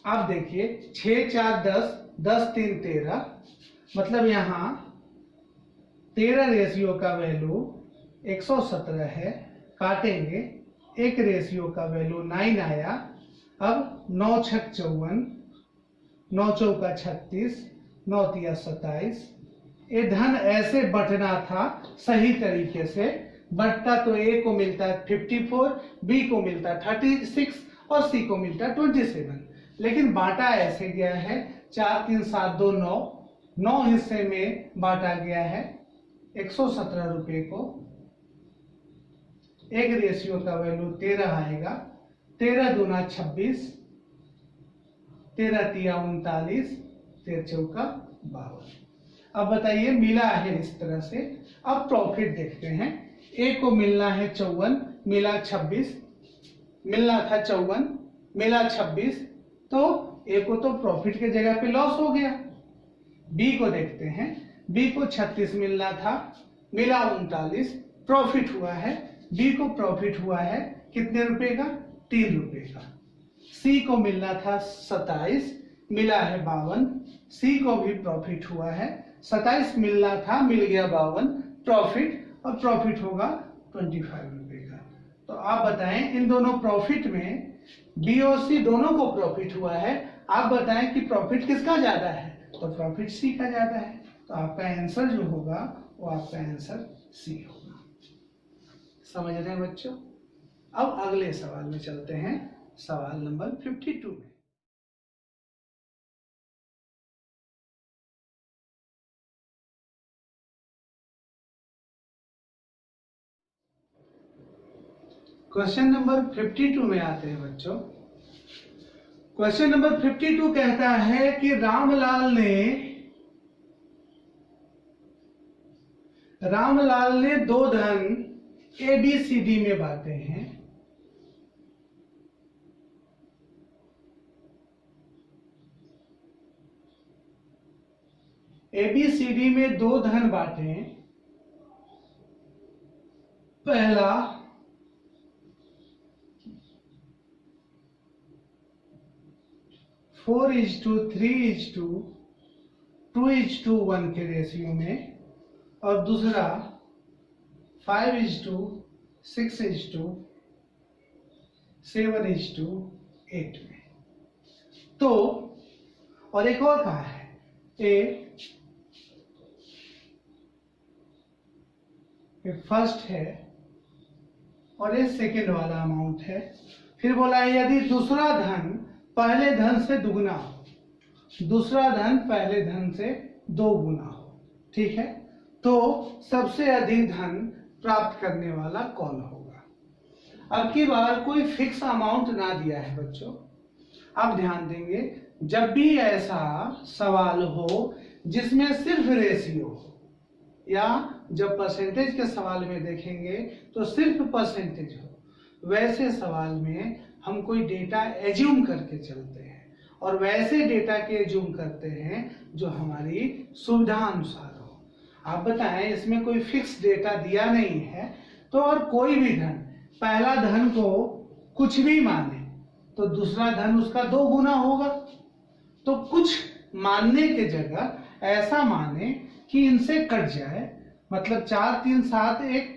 आप देखिए 6 4 10, 10 3 13, मतलब यहां 13 रेशियो का वैल्यू 117 है, काटेंगे, एक रेशियो का वैल्यू 9 आया। अब 9 6 54, 9 चौका 36, 9 तिया 27। ये धन ऐसे बंटना था सही तरीके से, बंटता तो ए को मिलता 54, बी को मिलता 36 और सी को मिलता 27, लेकिन बांटा ऐसे गया है 4 3 7 2 9, 9 हिस्से में बांटा गया है 117 रुपये को। एक रेशियो का वैल्यू 13 आएगा, 13 दूना 26, 13 तिया 39, 13 चौका 52। अब बताइए मिला है इस तरह से। अब प्रॉफिट देखते हैं। ए को मिलना है 54, मिला 26, मिलना था 54, मिला 26, तो ए को तो प्रॉफिट के जगह पे लॉस हो गया। बी को देखते हैं, बी को 36 मिलना था, मिला 39, प्रॉफिट हुआ है। बी को प्रॉफिट हुआ है कितने रुपए का, 3 रुपए का। सी को मिलना था 27, मिला है 52, सी को भी प्रॉफिट हुआ है, 27 मिलना था, मिल गया 52, प्रॉफिट, और प्रॉफिट होगा 25 रुपए का। तो आप बताएं इन दोनों प्रॉफिट में बी और सी दोनों को प्रॉफिट हुआ है, आप बताएं कि प्रॉफिट किसका ज्यादा है, तो प्रॉफिट सी का ज्यादा है। तो आपका आंसर जो होगा वो आपका आंसर सी होगा। समझ रहे हैं बच्चों। अब अगले सवाल में चलते हैं, सवाल नंबर 52 में। क्वेश्चन नंबर 52 में आते हैं बच्चों। क्वेश्चन नंबर 52 कहता है कि रामलाल ने दो धन ABCD में बांटे हैं। ABCD में दो धन बांटे। पहला 4:3:2:1 के रेशियो में और दूसरा 5:6:7:8 में। तो और एक और कहा है ये फर्स्ट है और ये सेकेंड वाला अमाउंट है। फिर बोला है यदि दूसरा धन पहले धन से दुगुना हो, दूसरा धन पहले धन से दो गुना हो, ठीक है, तो सबसे अधिक धन प्राप्त करने वाला कौन होगा। अब की बार कोई फिक्स अमाउंट ना दिया है बच्चों। आप ध्यान देंगे, जब भी ऐसा सवाल हो जिसमें सिर्फ रेशियो हो, या जब परसेंटेज के सवाल में देखेंगे तो सिर्फ परसेंटेज हो, वैसे सवाल में हम कोई डेटा एज्यूम करके चलते हैं और वैसे डेटा के एज्यूम करते हैं जो हमारी सुविधा अनुसार हो। आप बताएं, इसमें कोई फिक्स डेटा दिया नहीं है, तो और कोई भी धन पहला धन को कुछ भी माने तो दूसरा धन उसका दो गुना होगा। तो कुछ मानने के जगह ऐसा माने कि इनसे कट जाए, मतलब 4 3 7 1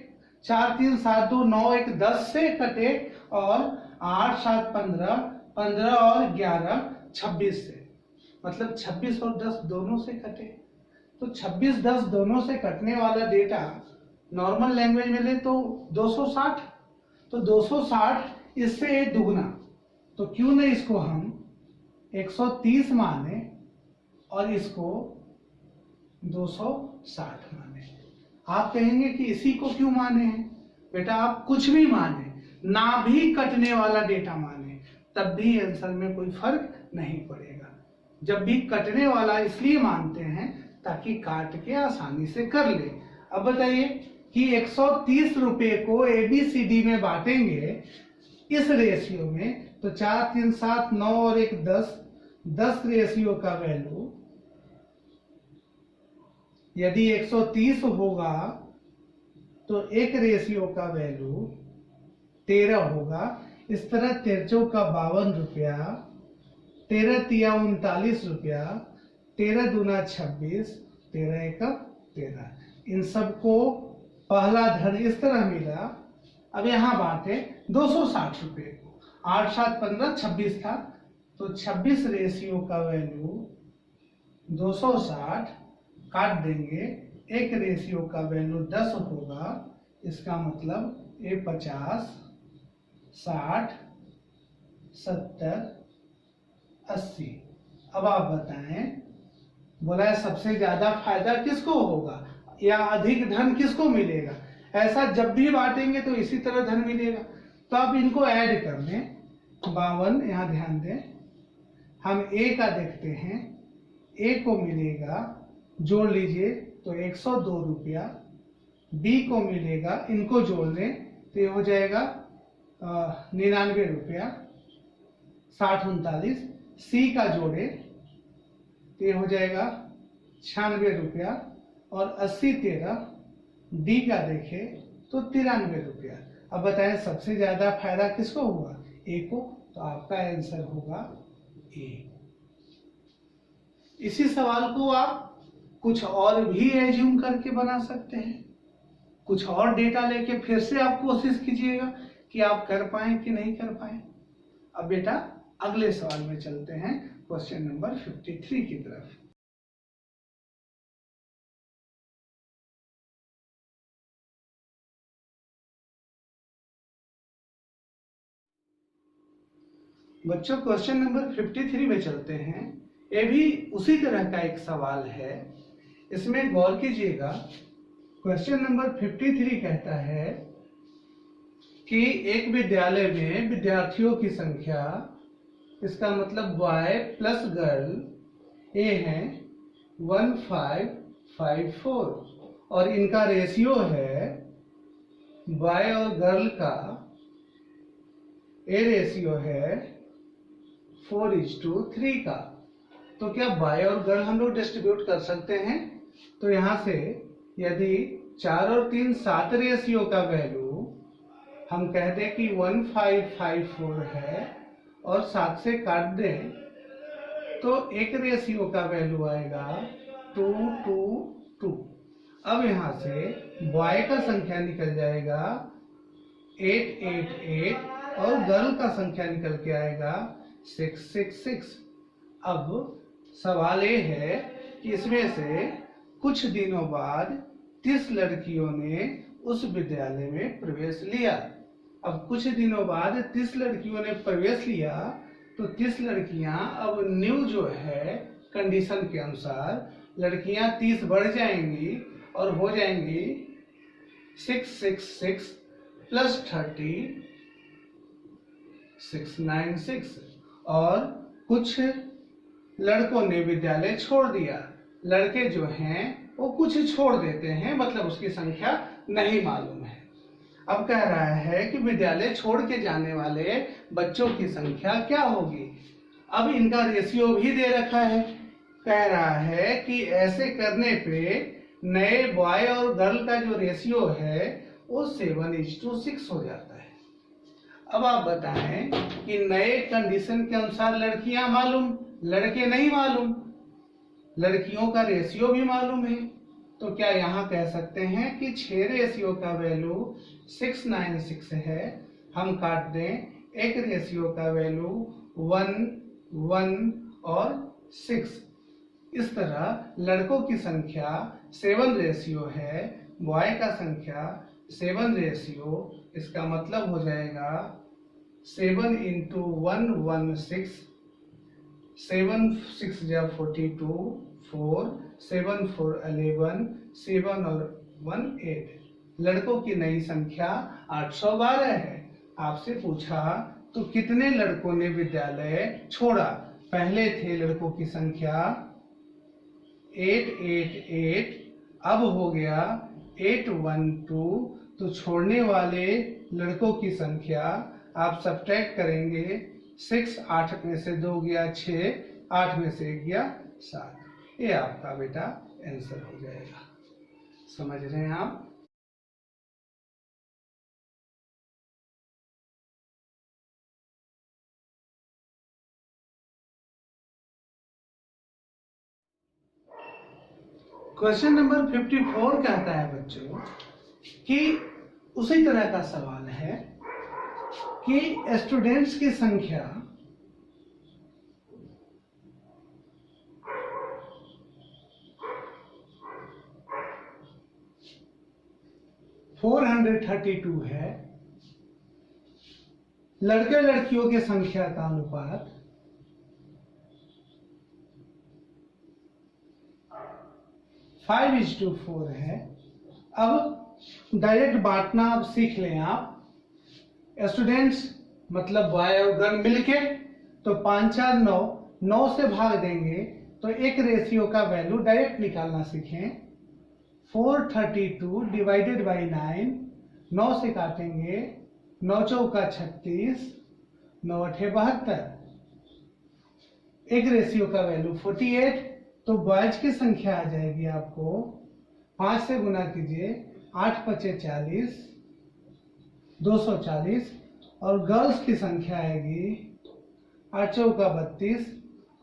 4 3 7 2 9 1 10 से कटे और 8 7 15 15 और 11 26 से, मतलब 26 और 10 दोनों से कटे। तो 26 10 दोनों से कटने वाला डेटा नॉर्मल लैंग्वेज में ले तो 260, तो 260 इससे दुगना, तो क्यों नहीं इसको हम 130 माने और इसको 260 माने। आप कहेंगे कि इसी को क्यों माने हैं बेटा। आप कुछ भी माने, ना भी कटने वाला डेटा माने, तब भी आंसर में कोई फर्क नहीं पड़ेगा। जब भी कटने वाला इसलिए मानते हैं ताकि काट के आसानी से कर ले। अब बताइए कि 130 रुपए को ABCD में बांटेंगे इस रेशियो में, तो 4 3 7 9 और 1 10 रेशियो का वैल्यू यदि 130 होगा तो एक रेशियो का वैल्यू 13 होगा। इस तरह 13 का 52 रुपया, 13 तिया 39 रुपया, 13 दूना 26, 13 एक 13। इन सबको पहला धन इस तरह मिला। अब यहाँ बांटे 260 रुपये को, 8 7 15 26 था, तो 26 रेशियो का वैल्यू 260 काट देंगे, एक रेशियो का वैल्यू 10 होगा। इसका मतलब ये 50 60 70 80। अब आप बताएं, बोला है सबसे ज्यादा फायदा किसको होगा या अधिक धन किसको मिलेगा। ऐसा जब भी बांटेंगे तो इसी तरह धन मिलेगा। तो आप इनको ऐड कर लें, 52, यहाँ ध्यान दें, हम A का देखते हैं, A को मिलेगा, जोड़ लीजिए तो 102 रुपया, B को मिलेगा, इनको जोड़ लें तो ये हो जाएगा 99 रुपया 60 39, C का जोड़े तो ये हो जाएगा 96 रुपया और 80 13, D का देखे तो 93 रुपया। अब बताएं सबसे ज्यादा फायदा किसको हुआ, A को, तो आपका आंसर होगा A। इसी सवाल को आप कुछ और भी एज्यूम करके बना सकते हैं, कुछ और डेटा लेके फिर से आप कोशिश कीजिएगा कि आप कर पाए कि नहीं कर पाए। अब बेटा अगले सवाल में चलते हैं, क्वेश्चन नंबर 53 की तरफ। बच्चों क्वेश्चन नंबर 53 में चलते हैं। ये भी उसी तरह का एक सवाल है, इसमें गौर कीजिएगा। क्वेश्चन नंबर 53 कहता है कि एक विद्यालय में विद्यार्थियों की संख्या, इसका मतलब बॉय प्लस गर्ल ए है 1554 और इनका रेशियो है बॉय और गर्ल का ए रेशियो है 4:3 का। तो क्या बॉय और गर्ल हम लोग डिस्ट्रीब्यूट कर सकते हैं? तो यहां से यदि 4 और 3 7 रेशियो का वैल्यू हम कह दें कि 1554 है और 7 से काट दें तो एक रेशियो का वैल्यू आएगा 222। अब यहां से बॉय का संख्या निकल जाएगा 888 और गर्ल का संख्या निकल के आएगा 666। अब सवाल ये है कि इसमें से कुछ दिनों बाद 30 लड़कियों ने उस विद्यालय में प्रवेश लिया। अब कुछ दिनों बाद 30 लड़कियों ने प्रवेश लिया तो 30 लड़कियां अब न्यू जो है कंडीशन के अनुसार लड़कियां 30 बढ़ जाएंगी और हो जाएंगी 666 प्लस 30 696। और कुछ लड़कों ने विद्यालय छोड़ दिया। लड़के जो हैं वो कुछ छोड़ देते हैं, मतलब उसकी संख्या नहीं मालूम है। अब कह रहा है कि विद्यालय छोड़ के जाने वाले बच्चों की संख्या क्या होगी। अब इनका रेशियो भी दे रखा है। कह रहा है कि ऐसे करने पे नए बॉय और गर्ल का जो रेशियो है वो 7:6 हो जाता है। अब आप बताएं कि नए कंडीशन के अनुसार लड़कियां मालूम, लड़के नहीं मालूम। लड़कियों का रेशियो भी मालूम है, तो क्या यहाँ कह सकते हैं कि 6 रेशियो का वैल्यू 696 है। हम काट दें, एक रेशियो का वैल्यू 1 1 और 6। इस तरह लड़कों की संख्या 7 रेशियो है, बॉय का संख्या 7 रेशियो, इसका मतलब हो जाएगा 7 × 1 16, 7 6 जा 42, 4 7 4 11, 7 और 1 8। लड़कों की नई संख्या 812 है। आपसे पूछा तो कितने लड़कों ने विद्यालय छोड़ा। पहले थे लड़कों की संख्या 888, अब हो गया 812। तो छोड़ने वाले लड़कों की संख्या आप सब्ट्रैक्ट करेंगे। 6 8 में से 2 गया 6, 8 में से 1 गया 7। ये आपका बेटा आंसर हो जाएगा। समझ रहे हैं आप? क्वेश्चन नंबर 54 कहता है बच्चों कि उसी तरह का सवाल है कि स्टूडेंट्स की संख्या 432 है। लड़के लड़कियों की संख्या का अनुपात 5:4 है। अब डायरेक्ट बांटना अब सीख लें आप। स्टूडेंट्स मतलब बॉय और गर्ल मिलके, तो 5 4 9, 9 से भाग देंगे तो एक रेशियो का वैल्यू डायरेक्ट निकालना सीखें। 432 डिवाइडेड बाई 9, 9 से काटेंगे, 9 चौका 36, 9 अठे 72, एक रेशियो का वैल्यू 48। तो बॉयज की संख्या आ जाएगी आपको 5 से गुना कीजिए, 8 5 40, 240। और गर्ल्स की संख्या आएगी 8 चौका 32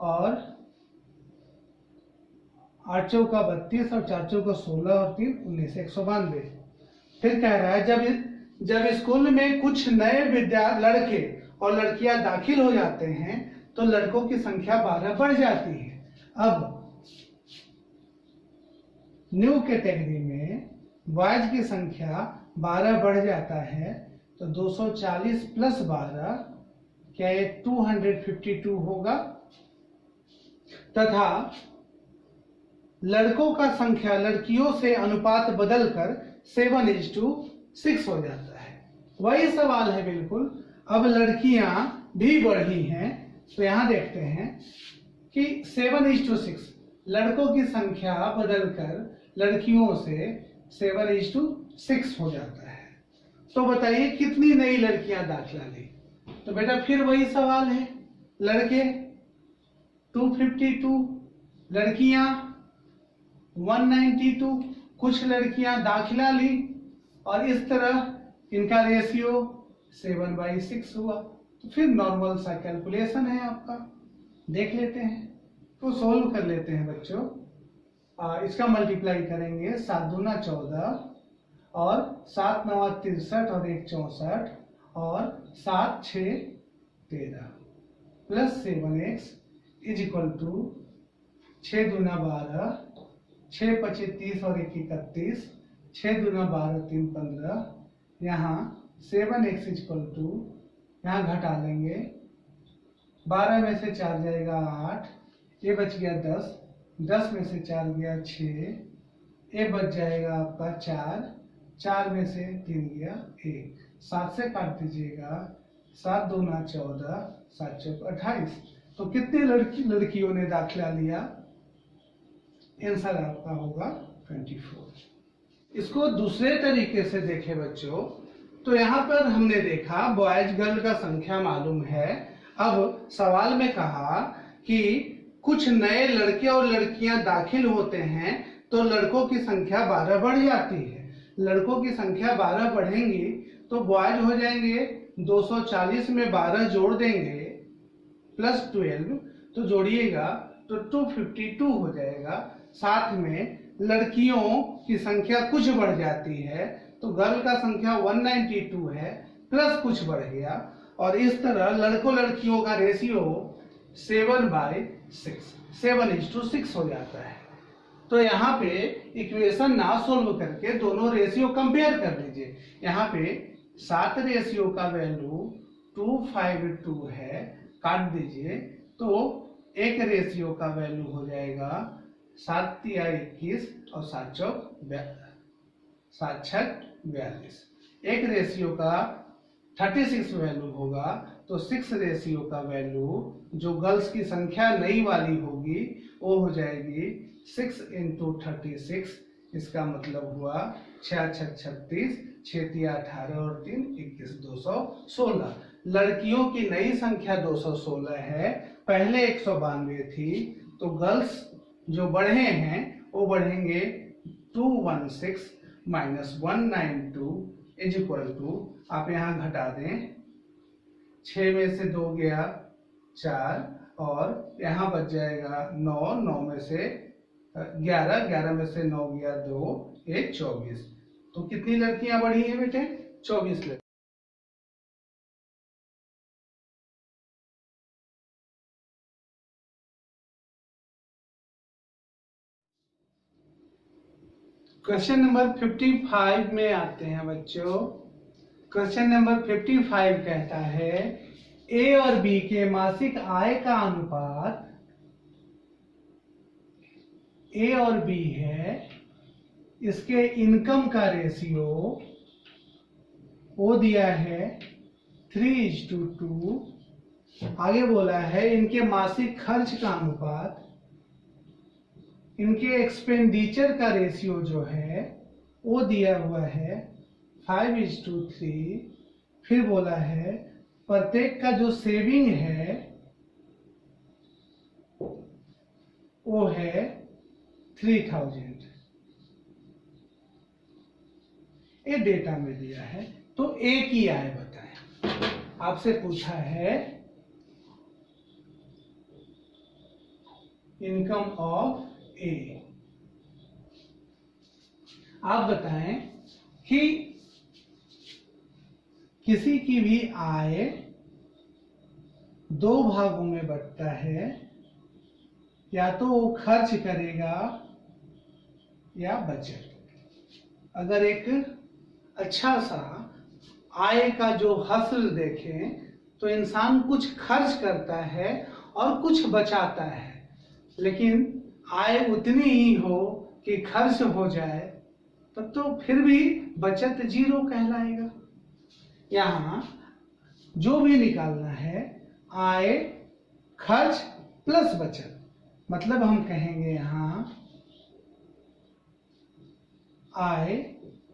और 8 चौका 32 और 4 चौका 16 और 3 19, 192। फिर कह रहा है जब स्कूल में कुछ नए लड़के और लड़कियां दाखिल हो जाते हैं तो लड़कों की संख्या 12 बढ़ जाती है। अब न्यू कैटेगरी में बॉयज की संख्या 12 बढ़ जाता है, तो 240 प्लस 12 क्या ये 252 होगा। तथा लड़कों का संख्या लड़कियों से अनुपात बदलकर 7:6 हो जाता है। वही सवाल है बिल्कुल। अब लड़कियां भी बढ़ी हैं, तो यहां देखते हैं कि 7:6 लड़कों की संख्या बदलकर लड़कियों से 7:6 हो जाता है। तो बताइए कितनी नई लड़कियां दाखिला ली। तो बेटा फिर वही सवाल है, लड़के 252, लड़कियां 192, कुछ लड़कियां दाखिला ली और इस तरह इनका रेशियो 7/6 हुआ। तो फिर नॉर्मल सा कैलकुलेशन है आपका, देख लेते हैं। तो सोल्व कर लेते हैं बच्चों। इसका मल्टीप्लाई करेंगे 7 दूना 14 और 7 9 63 और 1 64 और 7 6 13 plus 7x is equal to 6 दूना 12, 6 25 30 और 1 31, 6 दूना 12 3 15। यहाँ 7x इज इक्वल टू, यहाँ घटा लेंगे, 12 में से 4 जाएगा 8, ये बच गया 10, 10 में से 4 गया 6, ये बच जाएगा आपका 4, 4 में से 3 गया 1, 7 से काट दीजिएगा, 7 दूना 14, 7 चौक 28। तो कितने लड़कियों ने दाखिला लिया? आंसर आपका होगा 24। इसको दूसरे तरीके से देखें बच्चों, तो यहाँ पर हमने देखा बॉयज गर्ल का संख्या मालूम है। अब सवाल में कहा कि कुछ नए लड़के और लड़कियां दाखिल होते हैं तो लड़कों की संख्या 12 बढ़ जाती है। लड़कों की संख्या 12 बढ़ेंगी तो बॉयज हो जाएंगे 240 में 12 जोड़ देंगे प्लस 12, तो जोड़िएगा तो 252 हो जाएगा। साथ में लड़कियों की संख्या कुछ बढ़ जाती है, तो गर्ल का संख्या 192 है, प्लस कुछ बढ़ गया, और इस तरह लड़कों लड़कियों का रेशियो 7/6, 7:6 हो जाता है। तो यहाँ पे इक्वेशन ना सोल्व करके दोनों रेशियो कंपेयर कर लीजिए। यहाँ पे 7 रेशियो का वैल्यू 252 है, काट दीजिए तो एक रेशियो का वैल्यू हो जाएगा 7 तिया 21 और 7 चौक 7 छक 42। एक रेशियो का 36 वैल्यू होगा, तो 6 रेशियो का वैल्यू जो गर्ल्स की संख्या नई वाली होगी वो हो जाएगी 6 × 36। इसका मतलब हुआ 6 छक 36, 6 तिया 18 और 3 21, 216। लड़कियों की नई संख्या 216 है, पहले 192 थी, तो गर्ल्स जो बढ़े हैं वो बढ़ेंगे 216 माइनस 192 इज इक्वल टू, आप यहाँ घटा दें, 6 में से 2 गया 4 और यहाँ बच जाएगा 9, 9 में से 11, 11 में से 9 गया 2, 1 24। तो कितनी लड़कियां बढ़ी हैं बेटे? 24 लड़कियां। क्वेश्चन नंबर 55 में आते हैं बच्चों। क्वेश्चन नंबर 55 कहता है ए और बी के मासिक आय का अनुपात, ए और बी है, इसके इनकम का रेशियो वो दिया है 3:2। आगे बोला है इनके मासिक खर्च का अनुपात, इनके एक्सपेंडिचर का रेशियो जो है वो दिया हुआ है 5:3। फिर बोला है प्रत्येक का जो सेविंग है वो है 3000। ये डेटा में दिया है। तो ए की आय बताएं। आपसे पूछा है इनकम ऑफ ए। आप बताएं कि किसी की भी आय 2 भागों में बंटता है, या तो वो खर्च करेगा या बचत। अगर एक अच्छा सा आय का जो हासिल देखें तो इंसान कुछ खर्च करता है और कुछ बचाता है, लेकिन आय उतनी ही हो कि खर्च हो जाए तब तो फिर भी बचत 0 कहलाएगा। यहां जो भी निकालना है आय खर्च प्लस बचत, मतलब हम कहेंगे यहां आय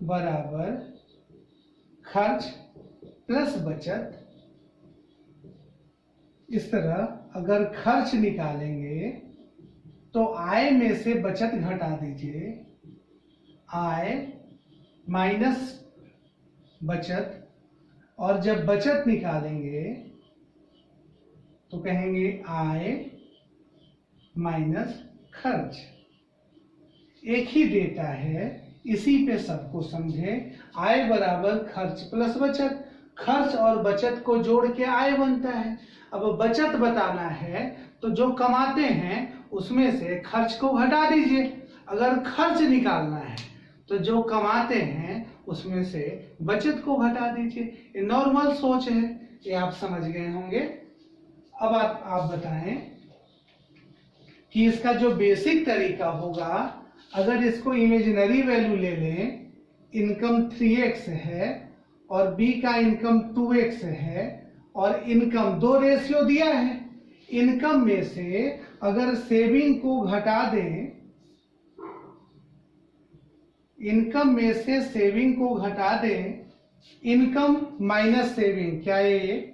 बराबर खर्च प्लस बचत। इस तरह अगर खर्च निकालेंगे तो आय में से बचत घटा दीजिए, आय माइनस बचत, और जब बचत निकालेंगे तो कहेंगे आय माइनस खर्च। एक ही डेटा है, इसी पे सबको समझे। आय बराबर खर्च प्लस बचत, खर्च और बचत को जोड़ के आय बनता है। अब बचत बताना है तो जो कमाते हैं उसमें से खर्च को घटा दीजिए। अगर खर्च निकालना है तो जो कमाते हैं उसमें से बचत को घटा दीजिए। ये नॉर्मल सोच है, ये आप समझ गए होंगे। अब आप बताएं कि इसका जो बेसिक तरीका होगा, अगर इसको इमेजिनरी वैल्यू ले लें, इनकम 3x है और बी का इनकम 2x है और इनकम 2 रेशियो दिया है। इनकम में से अगर सेविंग को घटा दें, इनकम में से सेविंग को घटा दें, इनकम माइनस सेविंग, क्या ये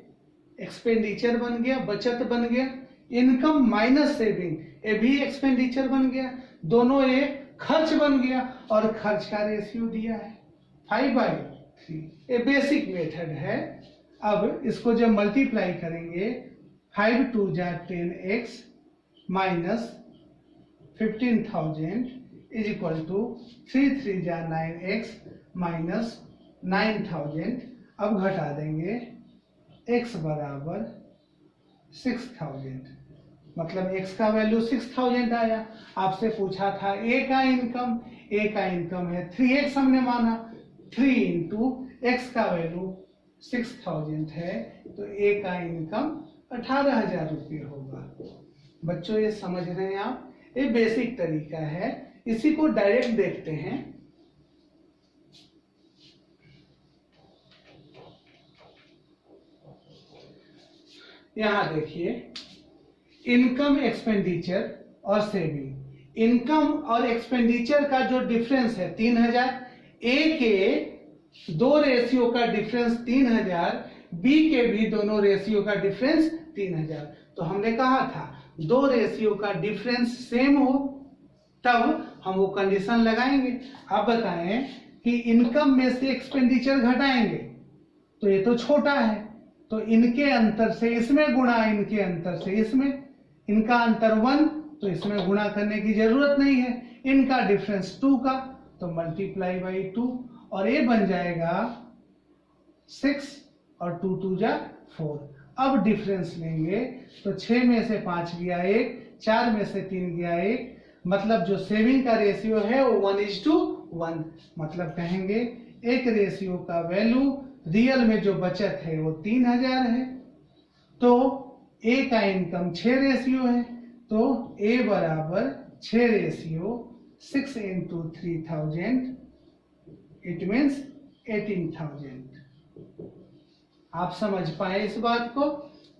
एक्सपेंडिचर बन गया, बचत बन गया। इनकम माइनस सेविंग, ये भी एक्सपेंडिचर बन गया। दोनों ये खर्च बन गया और खर्च का रेशियो दिया है 5/3। ये बेसिक मेथड है। अब इसको जब मल्टीप्लाई करेंगे, 5 2 जा 10x minus 15,000 is equal to 3 3 जा 9x माइनस 9,000। अब घटा देंगे, x बराबर 6,000, मतलब x का वैल्यू 6,000 आया। आपसे पूछा था a का इनकम, a का इनकम है 3x, हमने माना 3 इंटू x का वैल्यू 6,000 है, तो a का इनकम 18,000 रुपये होगा। बच्चों ये समझ रहे हैं आप, ये बेसिक तरीका है। इसी को डायरेक्ट देखते हैं। यहां देखिए, इनकम, एक्सपेंडिचर और सेविंग। इनकम और एक्सपेंडिचर का जो डिफरेंस है 3,000, ए के 2 रेशियो का डिफरेंस 3,000, बी के भी दोनों रेशियो का डिफरेंस 3,000। तो हमने कहा था 2 रेशियो का डिफरेंस सेम हो तब हम वो कंडीशन लगाएंगे। आप बताएं कि इनकम में से एक्सपेंडिचर घटाएंगे तो ये तो छोटा है, तो इनके अंतर से इसमें गुणा, इनके अंतर से इसमें, इनका अंतर 1 तो इसमें गुणा करने की जरूरत नहीं है। इनका डिफरेंस 2 का, तो मल्टीप्लाई बाई 2, और ये बन जाएगा 6 और 2 2 जा 4। अब डिफरेंस लेंगे तो 6 में से 5 गया 1, 4 में से 3 गया 1, मतलब जो सेविंग का रेशियो है वो 1:1। मतलब कहेंगे एक रेशियो का वैल्यू, रियल में जो बचत है वो 3,000 है, तो ए का इनकम 6 रेशियो है, तो ए बराबर 6 रेशियो 6 इंटू 3,000, इट मीन्स 18,000। आप समझ पाए इस बात को?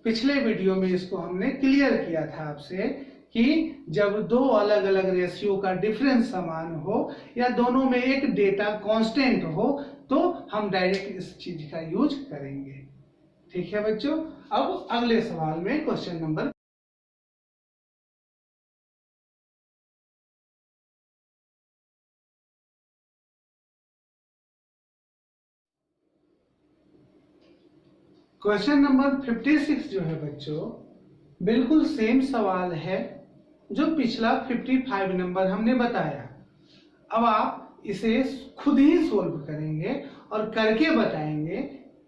पिछले वीडियो में इसको हमने क्लियर किया था आपसे कि जब 2 अलग अलग रेशियो का डिफरेंस समान हो या दोनों में एक डेटा कांस्टेंट हो तो हम डायरेक्ट इस चीज का यूज करेंगे। ठीक है बच्चों, अब अगले सवाल में क्वेश्चन नंबर क्वेश्चन नंबर 56 जो है बच्चों, बिल्कुल सेम सवाल है जो पिछला 55 नंबर हमने बताया। अब आप इसे खुद ही सोल्व करेंगे और करके बताएंगे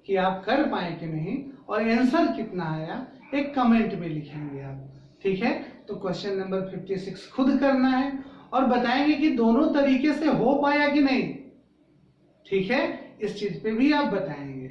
कि आप कर पाए कि नहीं, और आंसर कितना आया एक कमेंट में लिखेंगे आप। ठीक है, तो क्वेश्चन नंबर 56 खुद करना है और बताएंगे कि दोनों तरीके से हो पाया कि नहीं। ठीक है, इस चीज पे भी आप बताएंगे।